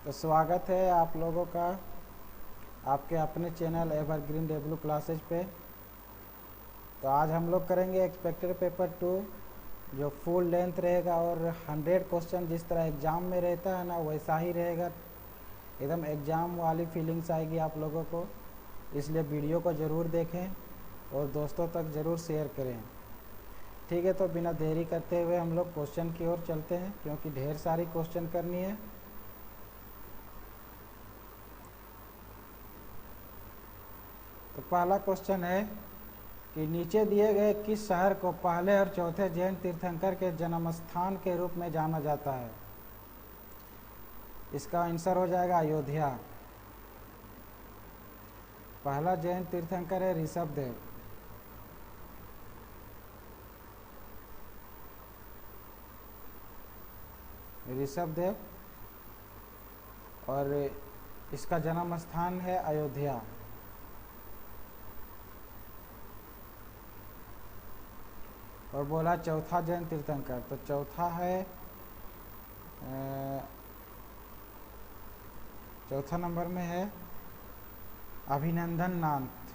तो स्वागत है आप लोगों का आपके अपने चैनल एवरग्रीन डब्ल्यू क्लासेज पे। तो आज हम लोग करेंगे एक्सपेक्टेड पेपर 2 जो फुल लेंथ रहेगा और 100 क्वेश्चन जिस तरह एग्ज़ाम में रहता है ना वैसा ही रहेगा। एकदम एग्ज़ाम वाली फीलिंग्स आएगी आप लोगों को, इसलिए वीडियो को ज़रूर देखें और दोस्तों तक ज़रूर शेयर करें। ठीक है, तो बिना देरी करते हुए हम लोग क्वेश्चन की ओर चलते हैं क्योंकि ढेर सारी क्वेश्चन करनी है। तो पहला क्वेश्चन है कि नीचे दिए गए किस शहर को पहले और चौथे जैन तीर्थंकर के जन्म स्थान के रूप में जाना जाता है? इसका आंसर हो जाएगा अयोध्या। पहला जैन तीर्थंकर है ऋषभदेव। ऋषभदेव और इसका जन्म स्थान है अयोध्या। और बोला चौथा जैन तीर्थंकर, तो चौथा है चौथा नंबर में है अभिनंदन नाथ।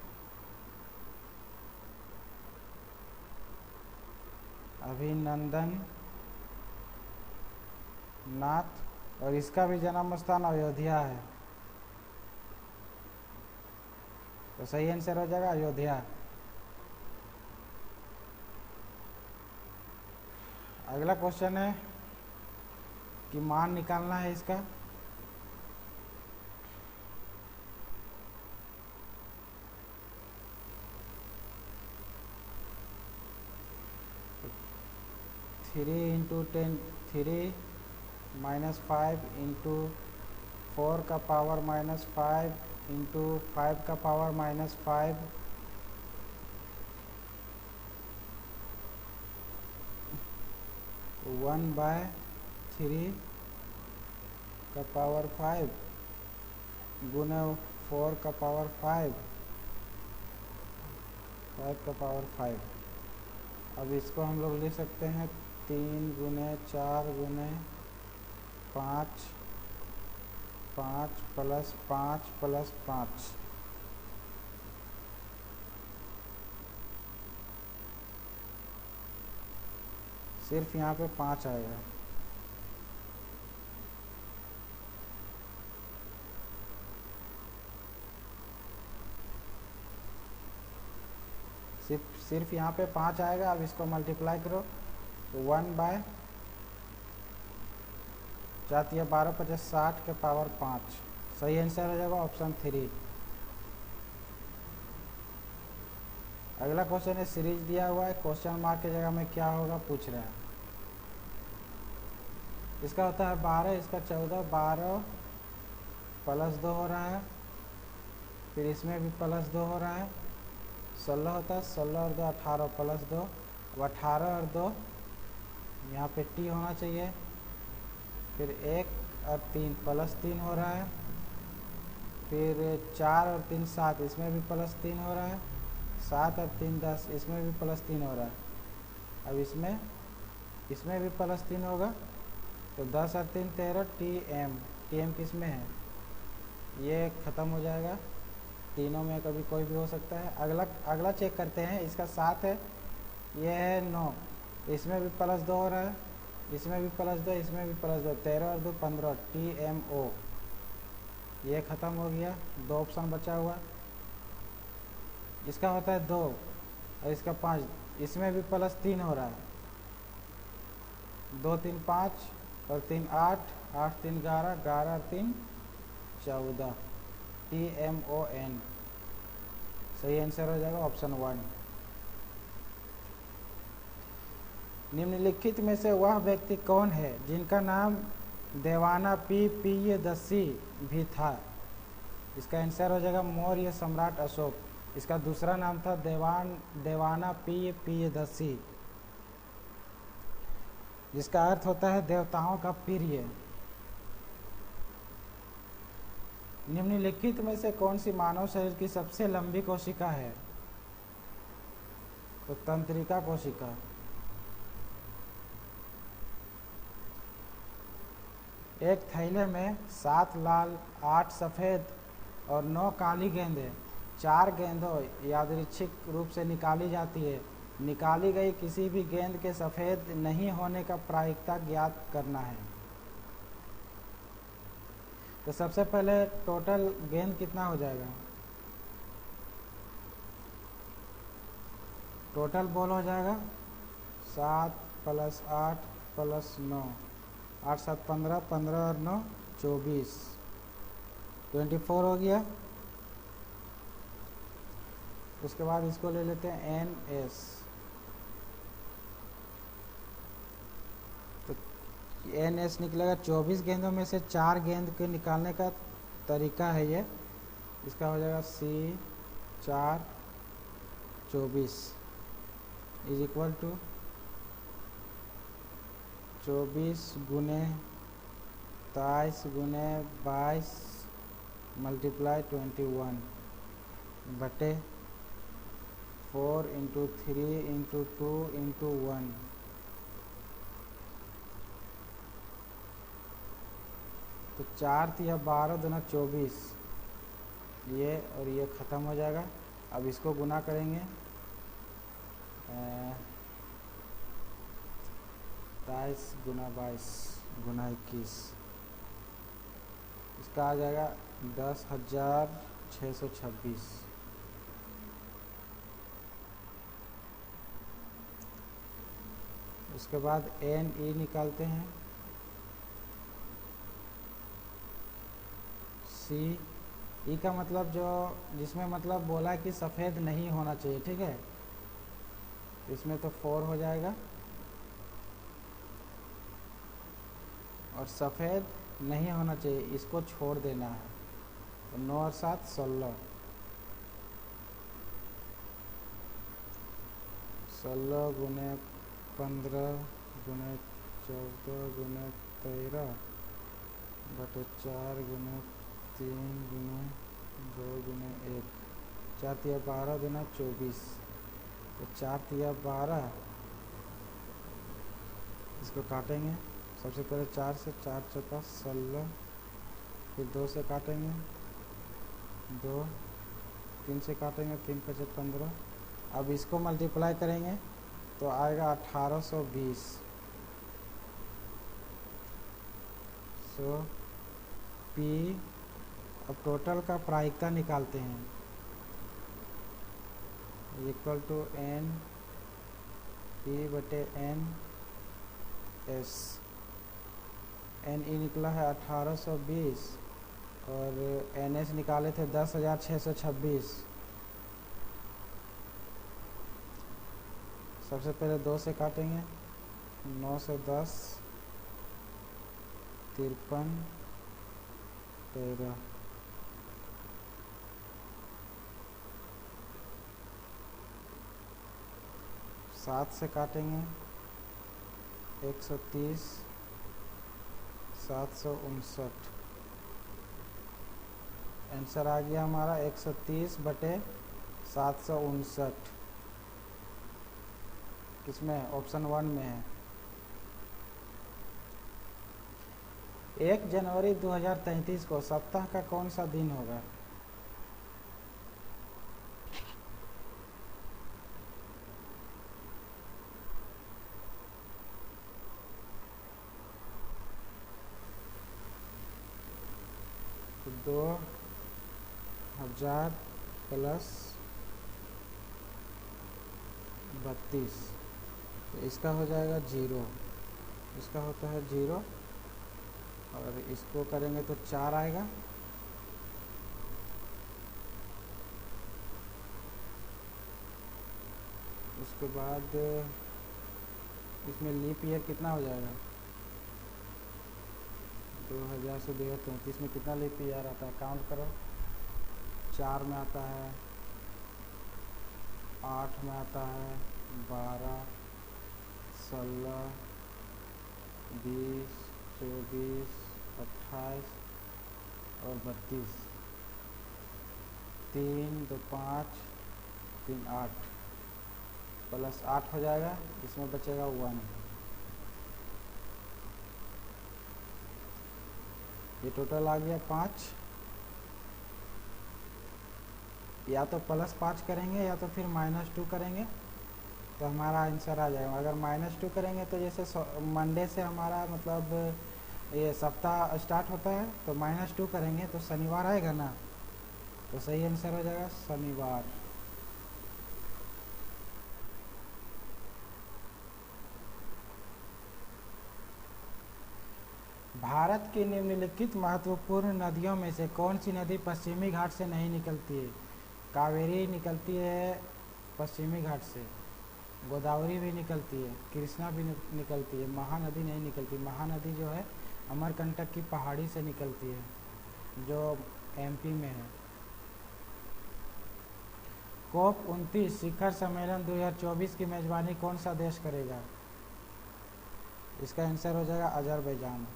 अभिनंदन नाथ और इसका भी जन्म स्थान अयोध्या है। तो सही आंसर हो जाएगा अयोध्या। अगला क्वेश्चन है कि मान निकालना है इसका। थ्री इंटू 10 3 माइनस 5 इंटू 4 का पावर माइनस 5 इंटू 5 का पावर माइनस 5 1/3 का पावर 5 गुना 4 का पावर 5 का पावर 5। अब इसको हम लोग ले सकते हैं 3 गुने 4 गुने 5 5 प्लस 5 प्लस 5। सिर्फ यहाँ पे 5 आएगा। सिर्फ यहाँ पे 5 आएगा। अब इसको मल्टीप्लाई करो तो 1/4 12 50 60 के पावर 5। सही आंसर हो जाएगा ऑप्शन 3। अगला क्वेश्चन है सीरीज दिया हुआ है, क्वेश्चन मार्क की जगह में क्या होगा पूछ रहे हैं। इसका होता है 12, इसका 14, 12 प्लस 2 हो रहा है, फिर इसमें भी प्लस 2 हो रहा है, 16 होता है, 16 और 2 18 प्लस 2। अब 18 और 2 यहाँ पे टी होना चाहिए, फिर 1 और 3 प्लस 3 हो रहा है, फिर 4 और 3 7 इसमें भी प्लस 3 हो रहा है, 7 और 3 10 इसमें भी प्लस 3 हो रहा है। अब इसमें भी प्लस 3 होगा तो 10 और 3 13 टी एम किस में है, ये ख़त्म हो जाएगा। तीनों में कभी कोई भी हो सकता है। अगला चेक करते हैं, इसका 7 है, ये है 9, इसमें भी प्लस 2 हो रहा है, इसमें भी प्लस 2, इसमें भी प्लस 2, 13 और 2 15 टी एम ओ। ये ख़त्म हो गया, 2 ऑप्शन बचा हुआ। इसका होता है 2 और इसका 5, इसमें भी प्लस 3 हो रहा है, 2 3 5 और 3 8 8 3 11 11 और 3 14 टी एम ओ एन। सही आंसर हो जाएगा ऑप्शन 1। निम्नलिखित में से वह व्यक्ति कौन है जिनका नाम देवाना प्रियदर्शी भी था? इसका आंसर हो जाएगा मौर्य सम्राट अशोक। इसका दूसरा नाम था देवाना प्रियदर्शी, जिसका अर्थ होता है देवताओं का प्रिय। निम्नलिखित में से कौन सी मानव शरीर की सबसे लंबी कोशिका है? तो तंत्रिका कोशिका। एक थैले में 7 लाल, 8 सफ़ेद और 9 काली गेंदें 4 गेंदों यादृच्छिक रूप से निकाली जाती है। निकाली गई किसी भी गेंद के सफ़ेद नहीं होने का प्रायिकता ज्ञात करना है। तो सबसे पहले टोटल गेंद कितना हो जाएगा? टोटल बॉल हो जाएगा 7 + 8 + 9, 8 × 7 = 15, 15 और 9 24, 24 हो गया। उसके बाद इसको ले लेते हैं NS। तो NS निकलेगा 24 गेंदों में से 4 गेंद के निकालने का तरीका है ये। इसका हो जाएगा C4 24 = 24 × 23 × 22 × 21 बटे 4 × 3 × 2 × 1। तो 4 × 12 × 24, ये और ये ख़त्म हो जाएगा। अब इसको गुना करेंगे 23 × 22 × 21, इसका आ जाएगा 10,626। उसके बाद NE निकालते हैं। CE का मतलब जो जिसमें मतलब बोला कि सफ़ेद नहीं होना चाहिए, ठीक है। इसमें तो 4 हो जाएगा और सफ़ेद नहीं होना चाहिए, इसको छोड़ देना है। तो 9 और 7 16, 16 × 15 × 14 × 13 बटे 4 × 3 × 2 × 1, 4 × 12 × 24। तो 4 × 12, इसको काटेंगे। सबसे पहले 4 से, 4 × 4 = 16, फिर 2 से काटेंगे 2, 3 से काटेंगे 3 × 5 = 15। अब इसको मल्टीप्लाई करेंगे तो आएगा 1820। सो P, अब टोटल का प्रायिकता निकालते हैं = NP/NS। NE निकला है 1820 और NS निकाले थे 10,626। सबसे पहले 2 से काटेंगे, 9 से 10, 53, 13। सात से काटेंगे 130, 759। आंसर आ गया हमारा 130/759। किसमें? ऑप्शन 1 में है। 1 जनवरी 2033 को सप्ताह का कौन सा दिन होगा? तो 2000 + 32, तो इसका हो जाएगा 0, इसका होता है 0 और इसको करेंगे तो 4 आएगा। उसके बाद इसमें लीप ईयर कितना हो जाएगा? 2000 से 2033 में कितना लीप ईयर आता है? काउंट करो। 4 में आता है, 8 में आता है, 12, 16, 20, 24, 28 और 32। 3, 2, 5, 3, 8 + 8 हो जाएगा। इसमें बचेगा 1। ये टोटल आ गया 5, या तो +5 करेंगे या तो फिर -2 करेंगे तो हमारा आंसर आ जाएगा। अगर -2 करेंगे तो जैसे मंडे से हमारा मतलब ये सप्ताह स्टार्ट होता है, तो -2 करेंगे तो शनिवार आएगा ना, तो सही आंसर हो जाएगा शनिवार। भारत की निम्नलिखित महत्वपूर्ण नदियों में से कौन सी नदी पश्चिमी घाट से नहीं निकलती है? कावेरी निकलती है पश्चिमी घाट से, गोदावरी भी निकलती है, कृष्णा भी निकलती है, महानदी नहीं निकलती। महानदी जो है अमरकंटक की पहाड़ी से निकलती है जो एमपी में है। COP29 शिखर सम्मेलन 2024 की मेजबानी कौन सा देश करेगा? इसका आंसर हो जाएगा अजरबैजान।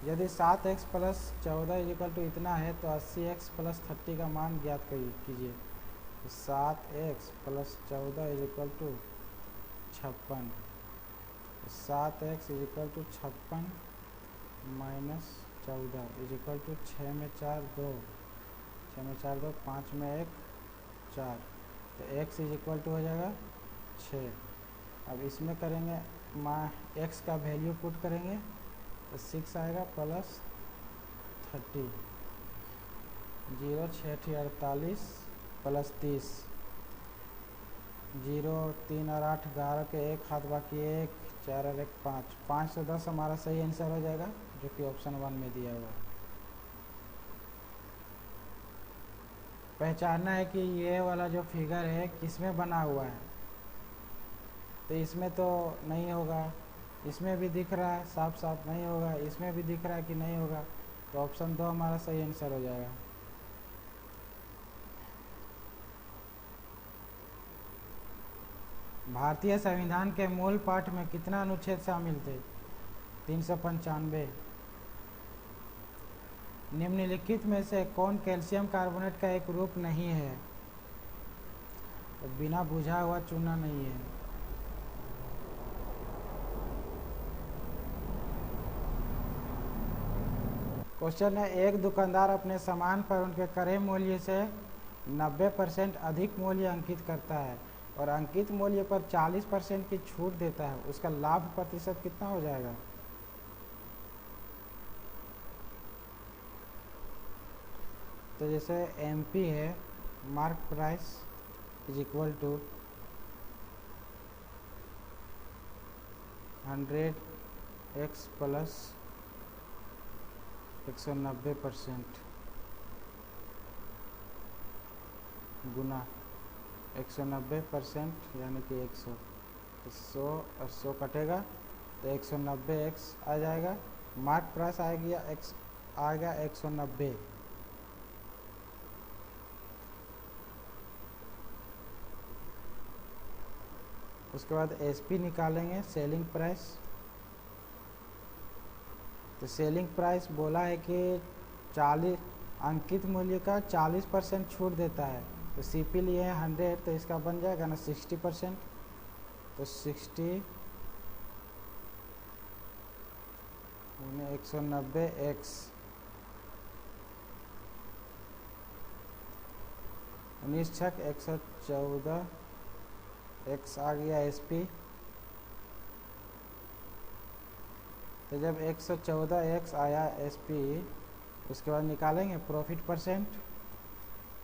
यदि 7x + 14 इतना है तो 80x + 30 का मान ज्ञात कीजिए। तो 7x + 14 = 56, 7x = 56 - 14 = 6 में 4 2, 6 में 4 2, 5 में 1 4, तो x = हो जाएगा 6। अब इसमें करेंगे x का वैल्यू पुट करेंगे तो 6 आएगा +30, 0 6 48 +30, 0 3 और 8 11 के 1 हाथ बाकी 1 4 और 1 5, 5 से 10 हमारा सही आंसर हो जाएगा जो कि ऑप्शन 1 में दिया हुआ है। पहचानना है कि ये वाला जो फिगर है किस में बना हुआ है, तो इसमें तो नहीं होगा, इसमें भी दिख रहा है साफ साफ नहीं होगा, इसमें भी दिख रहा है कि नहीं होगा, तो ऑप्शन 2 हमारा सही आंसर हो जाएगा। भारतीय संविधान के मूल पाठ में कितना अनुच्छेद शामिल थे? 395। निम्नलिखित में से कौन कैल्शियम कार्बोनेट का एक रूप नहीं है? तो बिना बुझा हुआ चूना नहीं है। क्वेश्चन है, एक दुकानदार अपने सामान पर उनके क्रय मूल्य से 90% अधिक मूल्य अंकित करता है और अंकित मूल्य पर 40% की छूट देता है, उसका लाभ प्रतिशत कितना हो जाएगा? तो जैसे एमपी है, मार्क प्राइस = 100x + 190% गुना 190% यानी कि 100, तो 100 और 100 कटेगा तो 190x आ जाएगा। मार्क प्राइस आएगा आएगा 190। उसके बाद एसपी निकालेंगे, सेलिंग प्राइस। तो सेलिंग प्राइस बोला है कि 40 अंकित मूल्य का 40% छूट देता है, तो सीपी लिए है 100, तो इसका बन जाएगा ना 60%, तो 60 190x 19 छक 114 x आ गया एसपी। तो जब 114x आया एसपी, उसके बाद निकालेंगे प्रॉफिट परसेंट।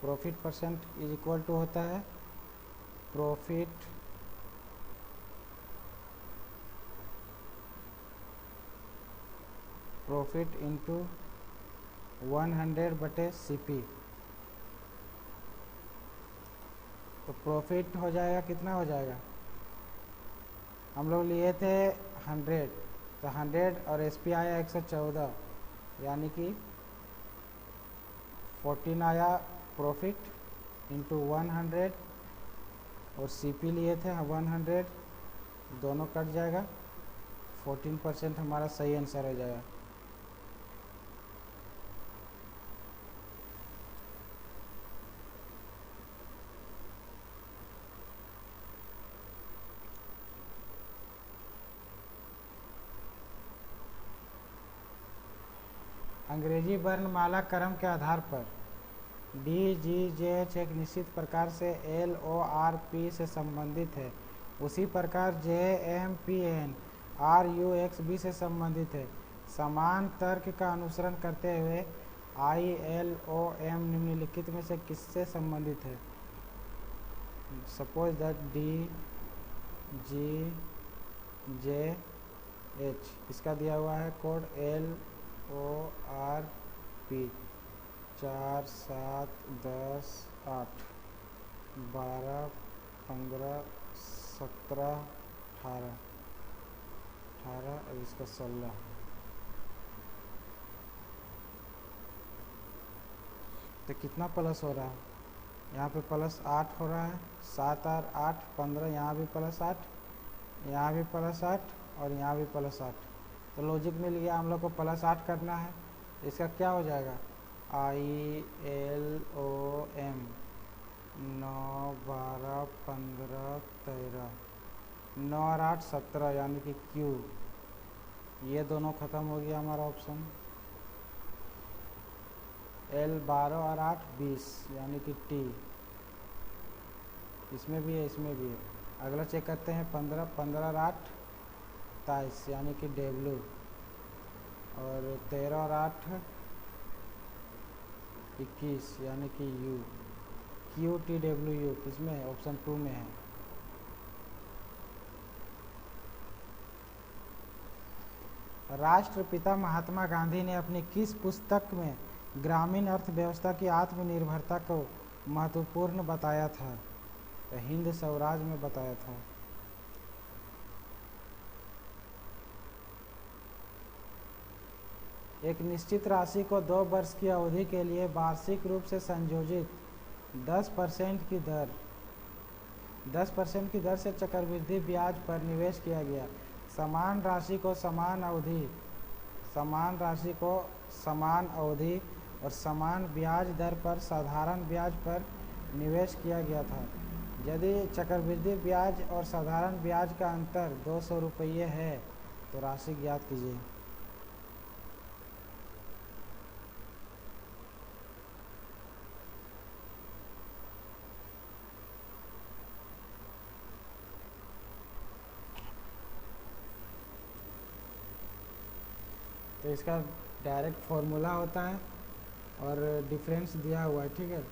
प्रॉफिट परसेंट = होता है प्रॉफिट इंटू 100/CP। तो प्रॉफिट हो जाएगा, कितना हो जाएगा? हम लोग लिए थे 100, तो 100 और एसपी आया 114, यानी कि 14 आया प्रॉफिट इंटू 100, और सीपी लिए थे 100, दोनों कट जाएगा, 14% हमारा सही आंसर हो जाएगा। अंग्रेजी वर्णमाला क्रम के आधार पर डी जी जे एच एक निश्चित प्रकार से एल ओ आर पी से संबंधित है, उसी प्रकार J M P N R U X B से संबंधित है। समान तर्क का अनुसरण करते हुए आई एल ओ एम निम्नलिखित में से किससे संबंधित है? Suppose that D G J H, इसका दिया हुआ है code L O R P 4 7 10 8 12 15 17 18 और इसका 16। तो कितना प्लस हो रहा है? यहाँ पे प्लस 8 हो रहा है, 7 और 8 15, यहाँ भी प्लस 8, यहाँ भी प्लस 8 और यहाँ भी प्लस 8। तो लॉजिक मिल गया, हम लोग को प्लस 8 करना है। इसका क्या हो जाएगा? आई एल ओ एम 9 12 15 13, 9 और 8 17 यानी कि क्यू। ये दोनों खत्म हो गया हमारा ऑप्शन। एल 12 और 8 20 यानी कि टी। इसमें भी है, इसमें भी है। अगला चेक करते हैं 15 15 और 8 23 यानी कि डब्ल्यू, और 13 और 8 21 यानी कि you. Q T W you किसमें है? ऑप्शन 2 में है। राष्ट्रपिता महात्मा गांधी ने अपनी किस पुस्तक में ग्रामीण अर्थव्यवस्था की आत्मनिर्भरता को महत्वपूर्ण बताया था? तो हिंद स्वराज में बताया था। एक निश्चित राशि को 2 वर्ष की अवधि के लिए वार्षिक रूप से संयोजित 10% की दर से चक्रवृद्धि ब्याज पर निवेश किया गया। समान राशि को समान अवधि और समान ब्याज दर पर साधारण ब्याज पर निवेश किया गया था। यदि चक्रवृद्धि ब्याज और साधारण ब्याज का अंतर 200 रुपये है तो राशि ज्ञात कीजिए। तो इसका डायरेक्ट फॉर्मूला होता है और डिफरेंस दिया हुआ है, ठीक है।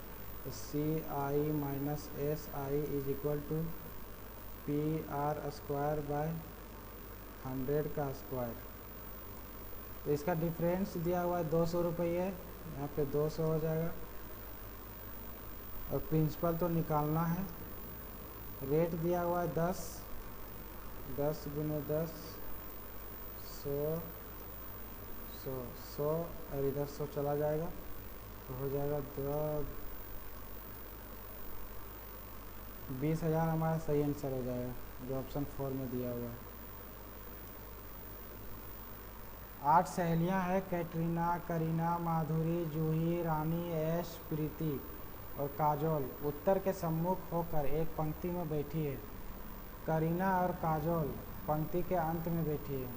तो C I minus S I is equal to P R square by 100 का स्क्वायर। तो इसका डिफरेंस दिया हुआ है 200 रुपये, यहाँ पे 200 हो जाएगा, और प्रिंसिपल तो निकालना है। रेट दिया हुआ है 10 गुने 10 100 और इधर 100 चला जाएगा तो हो जाएगा 20,000 हमारा सही आंसर हो जाएगा, जो ऑप्शन 4 में दिया हुआ है। 8 सहेलियां हैं, कैटरीना, करीना, माधुरी, जूही, रानी, ऐश, प्रीति और काजोल उत्तर के सम्मुख होकर एक पंक्ति में बैठी है। करीना और काजोल पंक्ति के अंत में बैठी है।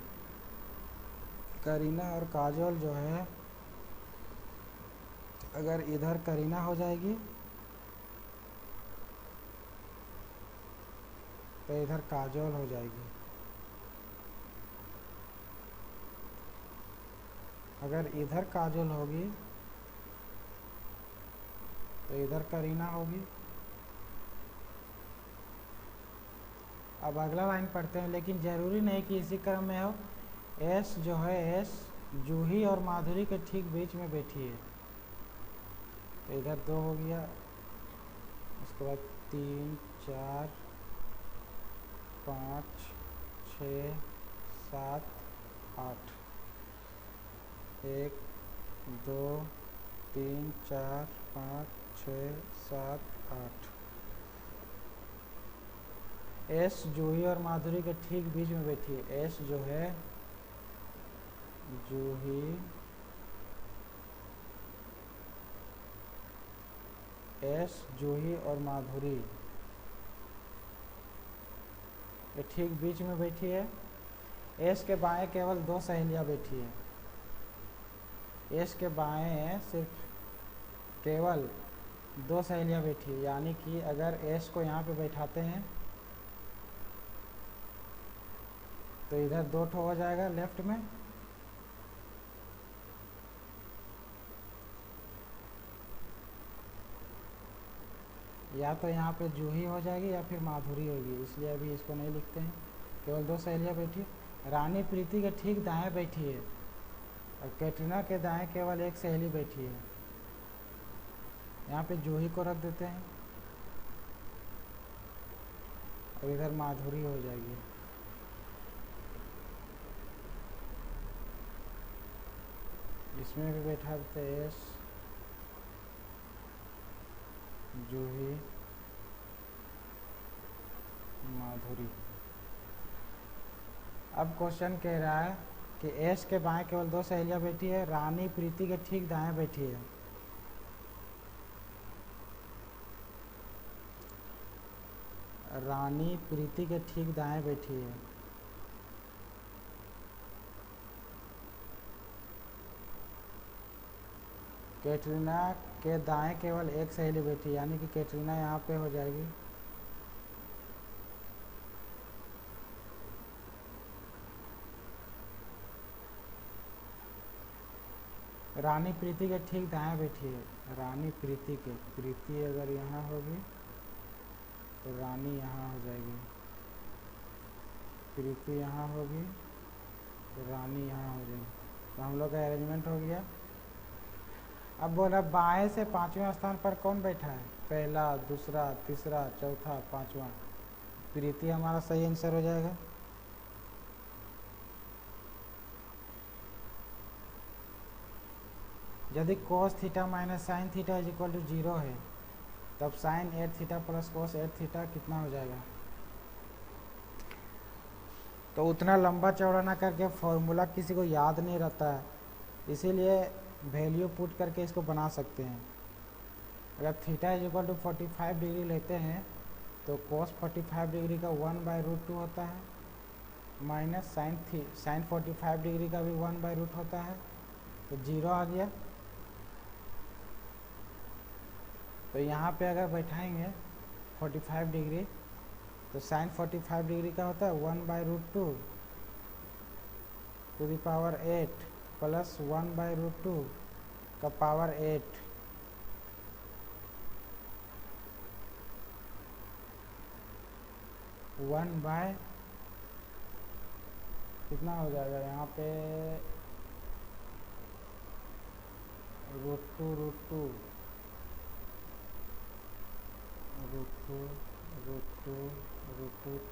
करीना और काजोल जो है, अगर इधर करीना हो जाएगी तो इधर काजोल हो जाएगी। अगर इधर काजोल होगी तो इधर करीना होगी। अब अगला लाइन पढ़ते हैं, लेकिन जरूरी नहीं कि इसी क्रम में हो। एस जो है, एस जूही और माधुरी के ठीक बीच में बैठी है, तो इधर 2 हो गया, उसके बाद 3 4 5 6 7 8, 1 2 3 4 5 6 7 8। एस जूही और माधुरी के ठीक बीच में बैठी है। एस जो है जूही, एस जूही और माधुरी ये ठीक बीच में बैठी है। एस के बाएं केवल 2 सहेलियां बैठी है। एस के बाएं सिर्फ केवल 2 सहेलियाँ बैठी है, यानी कि अगर एस को यहाँ पे बैठाते हैं तो इधर 2 ठो हो जाएगा लेफ्ट में, या तो यहाँ पे जूही हो जाएगी या फिर माधुरी होगी, इसलिए अभी इसको नहीं लिखते हैं। केवल 2 सहेलियाँ बैठी है। रानी प्रीति के ठीक दाएं बैठी है और कैटरीना के दाएं केवल 1 सहेली बैठी है। यहाँ पे जूही को रख देते हैं और इधर माधुरी हो जाएगी। इसमें भी बैठा देते एस, जूही, माधुरी। अब क्वेश्चन कह रहा है कि एस के बाएं केवल 2 सहेलियाँ बैठी है, रानी प्रीति के ठीक दाएं बैठी है। रानी प्रीति के ठीक दाएं बैठी है। कैटरीना के दाएं केवल 1 सहेली बैठी, यानी कि कैटरीना यहाँ पे हो जाएगी। रानी प्रीति के ठीक दाएं बैठी है। रानी प्रीति के, प्रीति अगर यहाँ होगी तो रानी यहाँ हो जाएगी, प्रीति यहाँ होगी तो रानी यहाँ हो जाएगी। तो हम लोग का अरेंजमेंट हो गया। अब बोला बाएं से 5वें स्थान पर कौन बैठा है, पहला, दूसरा, तीसरा, चौथा, 5वां। प्रीति हमारा सही आंसर हो जाएगा। यदि cos theta minus sine theta is equal to 0 है, तब sine 8 theta plus cos 8 theta कितना हो जाएगा। तो उतना लंबा चौड़ा ना करके फॉर्मूला किसी को याद नहीं रहता है, इसीलिए वैल्यू पुट करके इसको बना सकते हैं। अगर theta is equal to 45 degree लेते हैं तो cos 45 डिग्री का 1/√2 होता है, माइनस साइन 45 डिग्री का भी 1/रूट होता है, तो 0 आ गया। तो यहाँ पे अगर बैठाएंगे 45 डिग्री तो साइन 45 डिग्री का होता है 1/√2 टू द पावर 8 प्लस 1/√2 का पावर 8। कितना हो जाएगा यहाँ पे, √2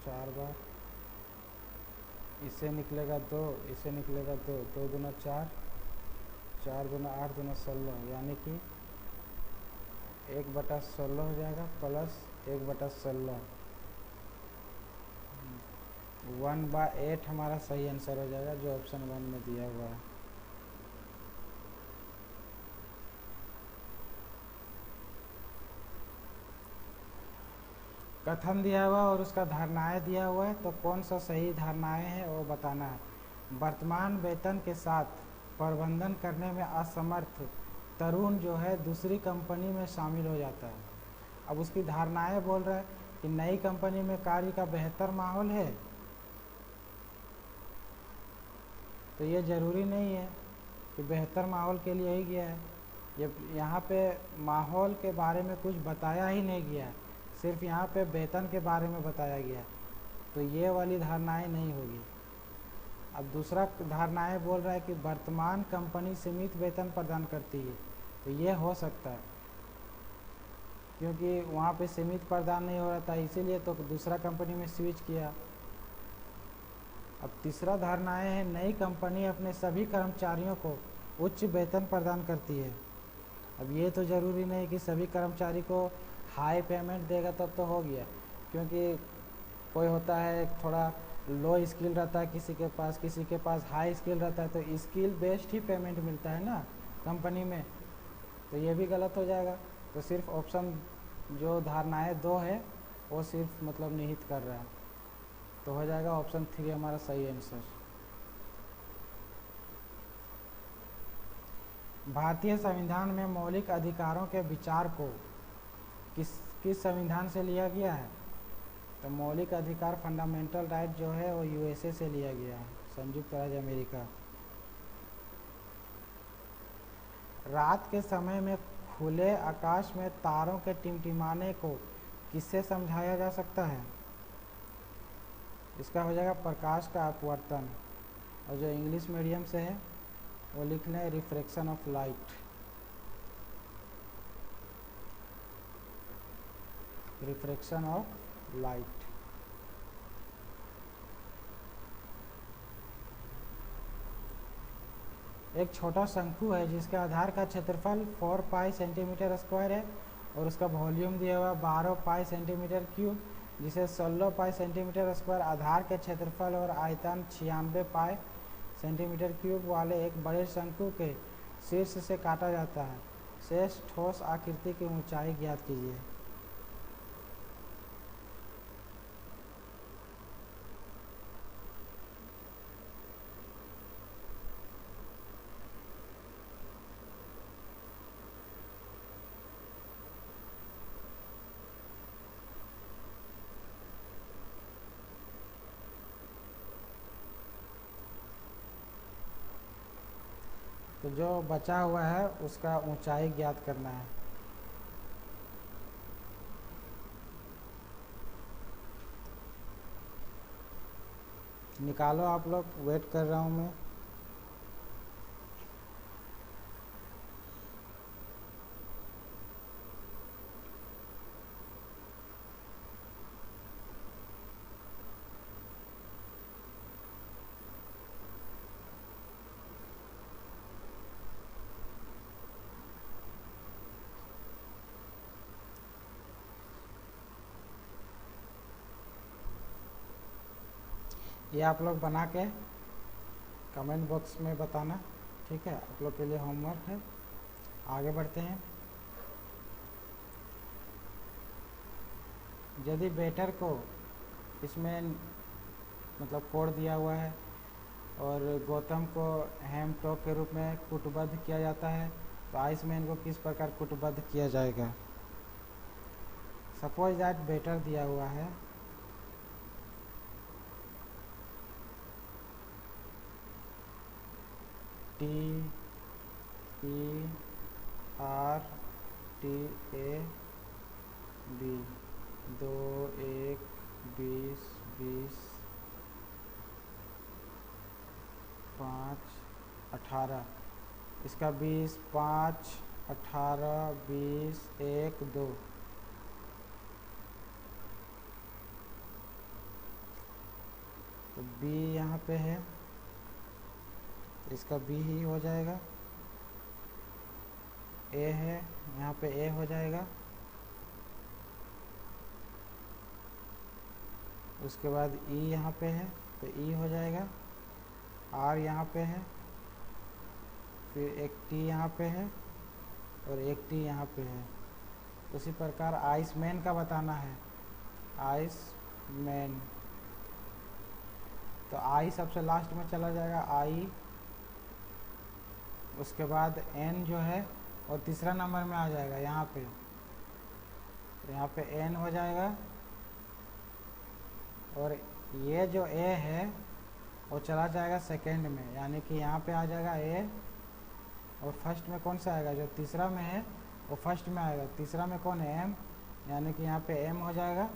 4 बार, इससे निकलेगा 2, इससे निकलेगा 2, 2 दूना 4, 4 दूना 8, दूना 16, यानी कि 1/16 हो जाएगा प्लस 1/16, 1/8 हमारा सही आंसर हो जाएगा, जो ऑप्शन 1 में दिया हुआ है। कथन दिया हुआ और उसका धारणाएं दिया हुआ है, तो कौन सा सही धारणाएं हैं वो बताना है। वर्तमान वेतन के साथ प्रबंधन करने में असमर्थ तरुण जो है दूसरी कंपनी में शामिल हो जाता है। अब उसकी धारणाएं बोल रहा है कि नई कंपनी में कार्य का बेहतर माहौल है, तो ये ज़रूरी नहीं है कि बेहतर माहौल के लिए ही गया है। ये यहाँ पे माहौल के बारे में कुछ बताया ही नहीं गया है, सिर्फ यहाँ पे वेतन के बारे में बताया गया है, तो ये वाली धारणाएं नहीं होगी। अब दूसरा धारणाएं बोल रहा है कि वर्तमान कंपनी सीमित वेतन प्रदान करती है, तो ये हो सकता है क्योंकि वहाँ पे सीमित प्रदान नहीं हो रहा था, इसीलिए तो दूसरा कंपनी में स्विच किया। अब तीसरा धारणाएं है नई कंपनी अपने सभी कर्मचारियों को उच्च वेतन प्रदान करती है। अब ये तो ज़रूरी नहीं कि सभी कर्मचारी को हाई पेमेंट देगा तब तो हो गया, क्योंकि कोई होता है थोड़ा लो स्किल रहता है किसी के पास हाई स्किल रहता है, तो स्किल बेस्ड ही पेमेंट मिलता है ना कंपनी में, तो ये भी गलत हो जाएगा। तो सिर्फ ऑप्शन जो धारणाएं 2 है वो सिर्फ मतलब निहित कर रहा है, तो हो जाएगा ऑप्शन 3 हमारा सही आंसर। भारतीय संविधान में मौलिक अधिकारों के विचार को किस संविधान से लिया गया है? तो मौलिक अधिकार फंडामेंटल राइट जो है वो यूएसए से लिया गया है, संयुक्त राज्य अमेरिका। रात के समय में खुले आकाश में तारों के टिमटिमाने को किससे समझाया जा सकता है? इसका हो जाएगा प्रकाश का अपवर्तन, और जो इंग्लिश मीडियम से है वो लिख लें refraction of light. Refraction of light. एक छोटा शंकु है जिसके आधार का क्षेत्रफल 4 पाई सेंटीमीटर स्क्वायर है और उसका वॉल्यूम दिया हुआ 12 पाई सेंटीमीटर क्यूब, जिसे 16 पाई सेंटीमीटर स्क्वायर आधार के क्षेत्रफल और आयतन 96 पाई सेंटीमीटर क्यूब वाले एक बड़े शंकु के शीर्ष से काटा जाता है। शेष ठोस आकृति की ऊंचाई ज्ञात कीजिए। तो जो बचा हुआ है उसका ऊंचाई ज्ञात करना है। निकालो आप लोग, वेट कर रहा हूँ मैं। ये आप लोग बना के कमेंट बॉक्स में बताना, ठीक है? आप लोग के लिए होमवर्क है। आगे बढ़ते हैं। यदि बेटर को इसमें मतलब कोड दिया हुआ है और गौतम को हेमटॉक के रूप में कूटबद्ध किया जाता है, तो आइसमैन को किस प्रकार कूटबद्ध किया जाएगा? सपोज दैट बेटर दिया हुआ है, TERTAB 2 1 20 20 5 18, इसका 20 5 18 20 1 2। तो B यहाँ पे है, इसका B ही हो जाएगा। A है, यहाँ पे A हो जाएगा। उसके बाद E यहाँ पे है तो E हो जाएगा। R यहाँ पे है, फिर एक T यहाँ पे है और एक T यहाँ पे है। उसी प्रकार आइसमैन का बताना है, आइसमैन। तो I सबसे लास्ट में चला जाएगा, I। उसके बाद N जो है और तीसरा नंबर में आ जाएगा यहाँ पे, तो यहाँ पे N हो जाएगा। और ये जो A है वो चला जाएगा सेकेंड में, यानी कि यहाँ पे आ जाएगा A, और फर्स्ट में कौन सा आएगा? जो तीसरा में है वो फर्स्ट में आएगा। तीसरा में कौन है? M, यानी कि यहाँ पे M हो जाएगा।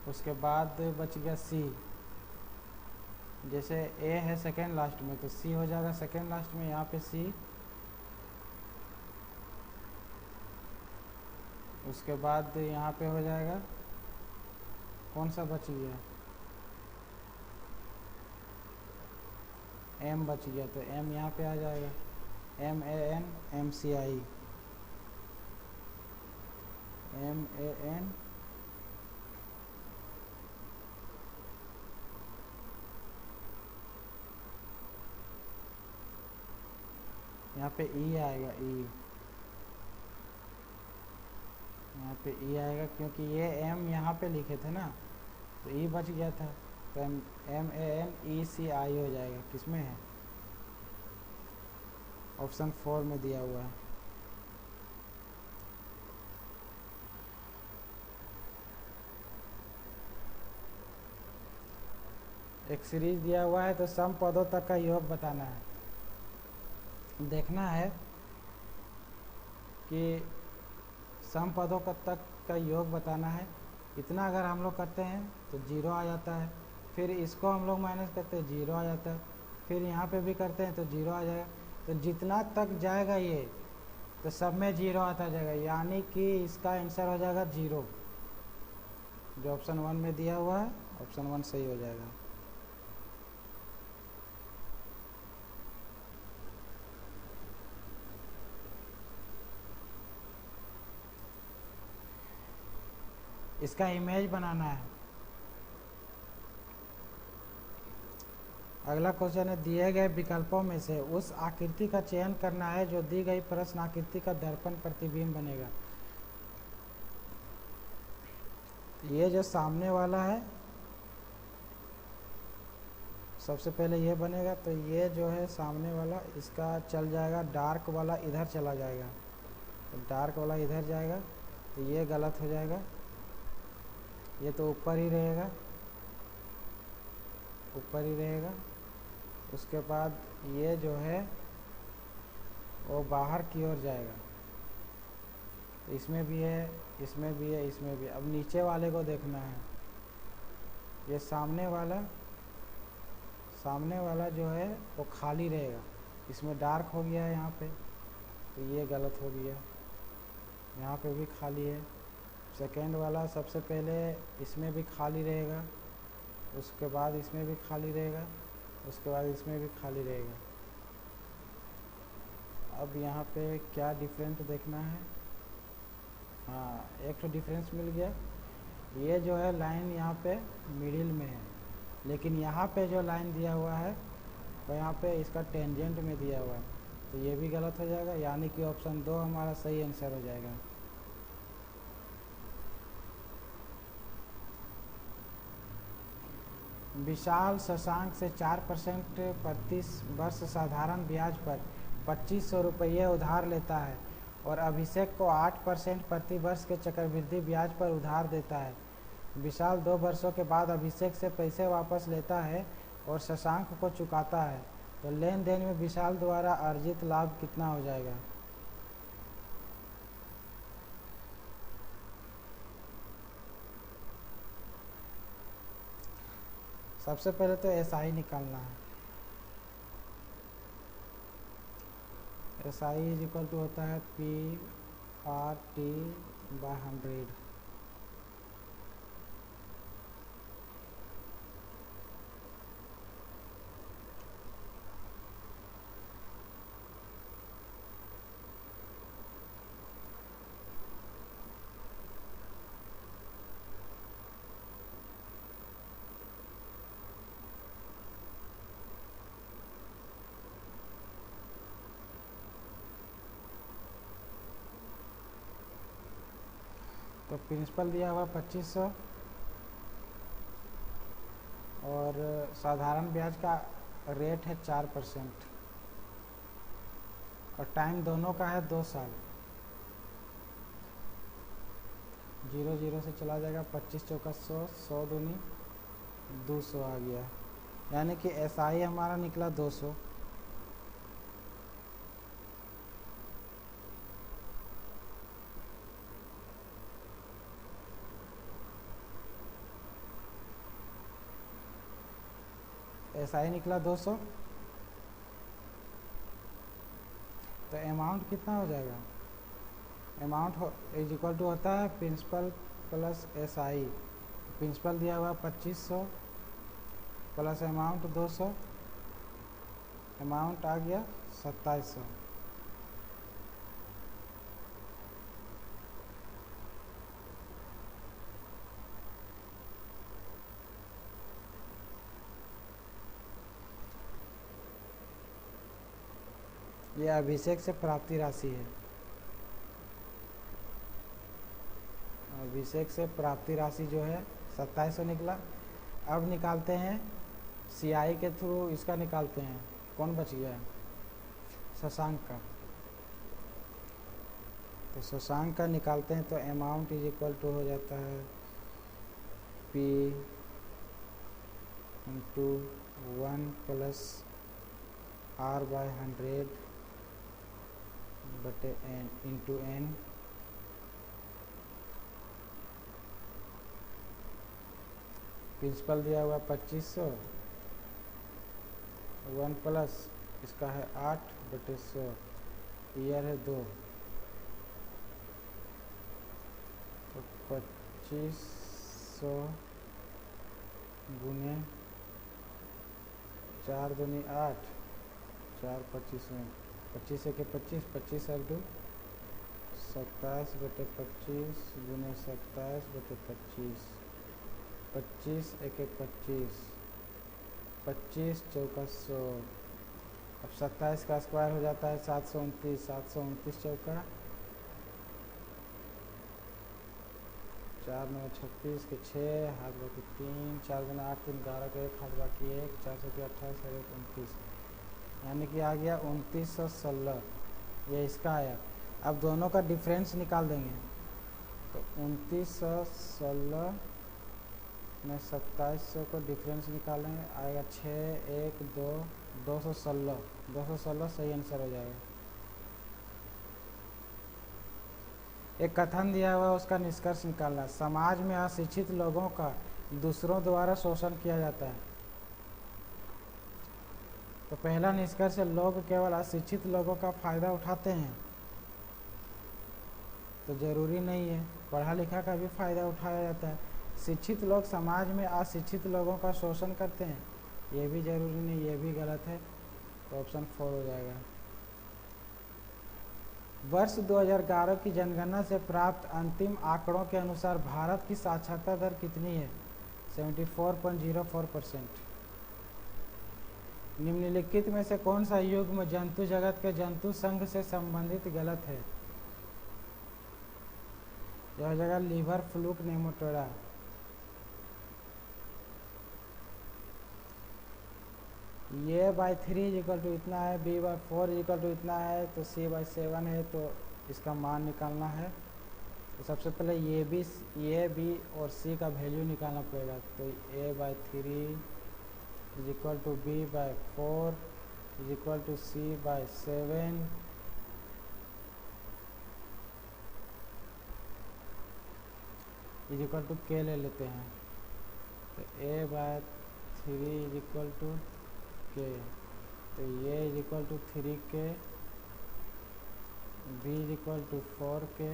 उसके बाद बच गया C। जैसे A है सेकेंड लास्ट में तो C हो जाएगा सेकेंड लास्ट में, यहाँ पे C। उसके बाद यहाँ पे हो जाएगा, कौन सा बच गया? M बच गया, तो M यहाँ पे आ जाएगा, MAN MCI, MAN यहाँ पे E आएगा, E यहाँ पे E आएगा, क्योंकि ये M यहाँ पे लिखे थे ना, तो E बच गया था, तो MAN ECI हो जाएगा। किसमें है? ऑप्शन 4 में दिया हुआ है। एक सीरीज दिया हुआ है तो सम पदों तक का योग बताना है। देखना है कि सम पदों का तक का योग बताना है। इतना अगर हम लोग करते हैं तो 0 आ जाता है, फिर इसको हम लोग माइनस करते हैं 0 आ जाता है, फिर यहाँ पे भी करते हैं तो 0 आ जाएगा। तो जितना तक जाएगा ये तो सब में 0 आता जाएगा, यानी कि इसका आंसर हो जाएगा 0। जो ऑप्शन 1 में दिया हुआ है ऑप्शन 1 सही हो जाएगा। इसका इमेज बनाना है। अगला क्वेश्चन है, दिए गए विकल्पों में से उस आकृति का चयन करना है जो दी गई प्रश्न आकृति का दर्पण प्रतिबिंब बनेगा। ये जो सामने वाला है सबसे पहले ये बनेगा, तो ये जो है सामने वाला इसका चल जाएगा, डार्क वाला इधर चला जाएगा, तो डार्क वाला इधर जाएगा तो ये गलत हो जाएगा, ये तो ऊपर ही रहेगा, ऊपर ही रहेगा। उसके बाद ये जो है वो बाहर की ओर जाएगा, इसमें भी है, इसमें भी है, इसमें भी। अब नीचे वाले को देखना है, ये सामने वाला जो है वो खाली रहेगा, इसमें डार्क हो गया है यहाँ पे, तो ये गलत हो गया। यहाँ पे भी खाली है। सेकेंड वाला सबसे पहले इसमें भी खाली रहेगा, उसके बाद इसमें भी खाली रहेगा, उसके बाद इसमें भी खाली रहेगा। अब यहाँ पे क्या डिफरेंट देखना है, हाँ एक तो डिफरेंस मिल गया। ये जो है लाइन यहाँ पे मिडिल में है, लेकिन यहाँ पे जो लाइन दिया हुआ है वो यहाँ पे इसका टेंजेंट में दिया हुआ है, तो ये भी गलत हो जाएगा, यानी कि ऑप्शन 2 हमारा सही आंसर हो जाएगा। विशाल शशांक से 4% प्रति वर्ष साधारण ब्याज पर 2500 रुपये उधार लेता है और अभिषेक को 8% प्रति वर्ष के चक्रवृद्धि ब्याज पर उधार देता है। विशाल 2 वर्षों के बाद अभिषेक से पैसे वापस लेता है और शशांक को चुकाता है, तो लेन देन में विशाल द्वारा अर्जित लाभ कितना हो जाएगा। सबसे पहले तो एसआई निकालना है। एसआई इज इक्वल टू होता है PR/T/100। तो प्रिंसिपल दिया हुआ 2500 और साधारण ब्याज का रेट है 4% और टाइम दोनों का है 2 साल। 0 0 से चला जाएगा, 25 चौका 100, 100 दूनी 200 आ गया, यानी कि एसआई हमारा निकला 200। एसआई निकला 200, तो अमाउंट कितना हो जाएगा, अमाउंट इज इक्वल टू होता है प्रिंसिपल प्लस एसआई। प्रिंसिपल दिया हुआ 2500 प्लस अमाउंट 200, अमाउंट आ गया 2700। ये अभिषेक से प्राप्ति राशि है, अभिषेक से प्राप्ति राशि जो है 2700 निकला। अब निकालते हैं सीआई के थ्रू, इसका निकालते हैं, कौन बच गया है, शशांक का। तो शशांक का निकालते हैं तो अमाउंट इज इक्वल टू हो जाता है P इंटू 1 प्लस R/100 बटे n इंटू n। प्रिंसिपल दिया हुआ 2500, 1 प्लस इसका है 8/100, ईयर है 2, तो 2500 गुने 4 दूनी 8, 4 25 में 25 के 25, 25 और 2 27/25 गुने 27/25, 25 एके 25, 25 चौका 100। अब 27 का स्क्वायर हो जाता है 729, 729 चौका 4 9 36 के 6, हाथ बाकी 3, 4 गुना 8 3 11 के 1, हाथ बाकी 1, 400 के 28 और 1 29, यानी कि आ गया 2916। ये इसका आया। अब दोनों का डिफरेंस निकाल देंगे तो 2916 में 2700 को डिफरेंस निकालेंगे, आएगा 6 1 2 216, 216 सही आंसर हो जाएगा। एक कथन दिया हुआ उसका निष्कर्ष निकालना। समाज में अशिक्षित लोगों का दूसरों द्वारा शोषण किया जाता है। तो पहला निष्कर्ष है लोग केवल अशिक्षित लोगों का फायदा उठाते हैं, तो जरूरी नहीं है, पढ़ा लिखा का भी फायदा उठाया जाता है। शिक्षित लोग समाज में अशिक्षित लोगों का शोषण करते हैं, ये भी जरूरी नहीं, ये भी गलत है, तो ऑप्शन 4 हो जाएगा। वर्ष 2011 की जनगणना से प्राप्त अंतिम आंकड़ों के अनुसार भारत की साक्षरता दर कितनी है? 74.04%। निम्नलिखित में से कौन सा युग्म जंतु जगत के जंतु संघ से संबंधित गलत है? यह हो जाएगा लीवर फ्लूक नेमाटोडा। ये बाई 3 इक्वल टू इतना है, बी बाई 4 इक्वल टू इतना है, तो सी बाई 7 है, तो इसका मान निकालना है। तो सबसे पहले ये बी और सी का वैल्यू निकालना पड़ेगा। तो A by 3 is equal to B by 4 is equal to C by 7 is equal to K ले लेते हैं। तो A by 3 is equal to K, तो ये इज इक्वल टू 3 के, बी इज इक्वल टू 4 के,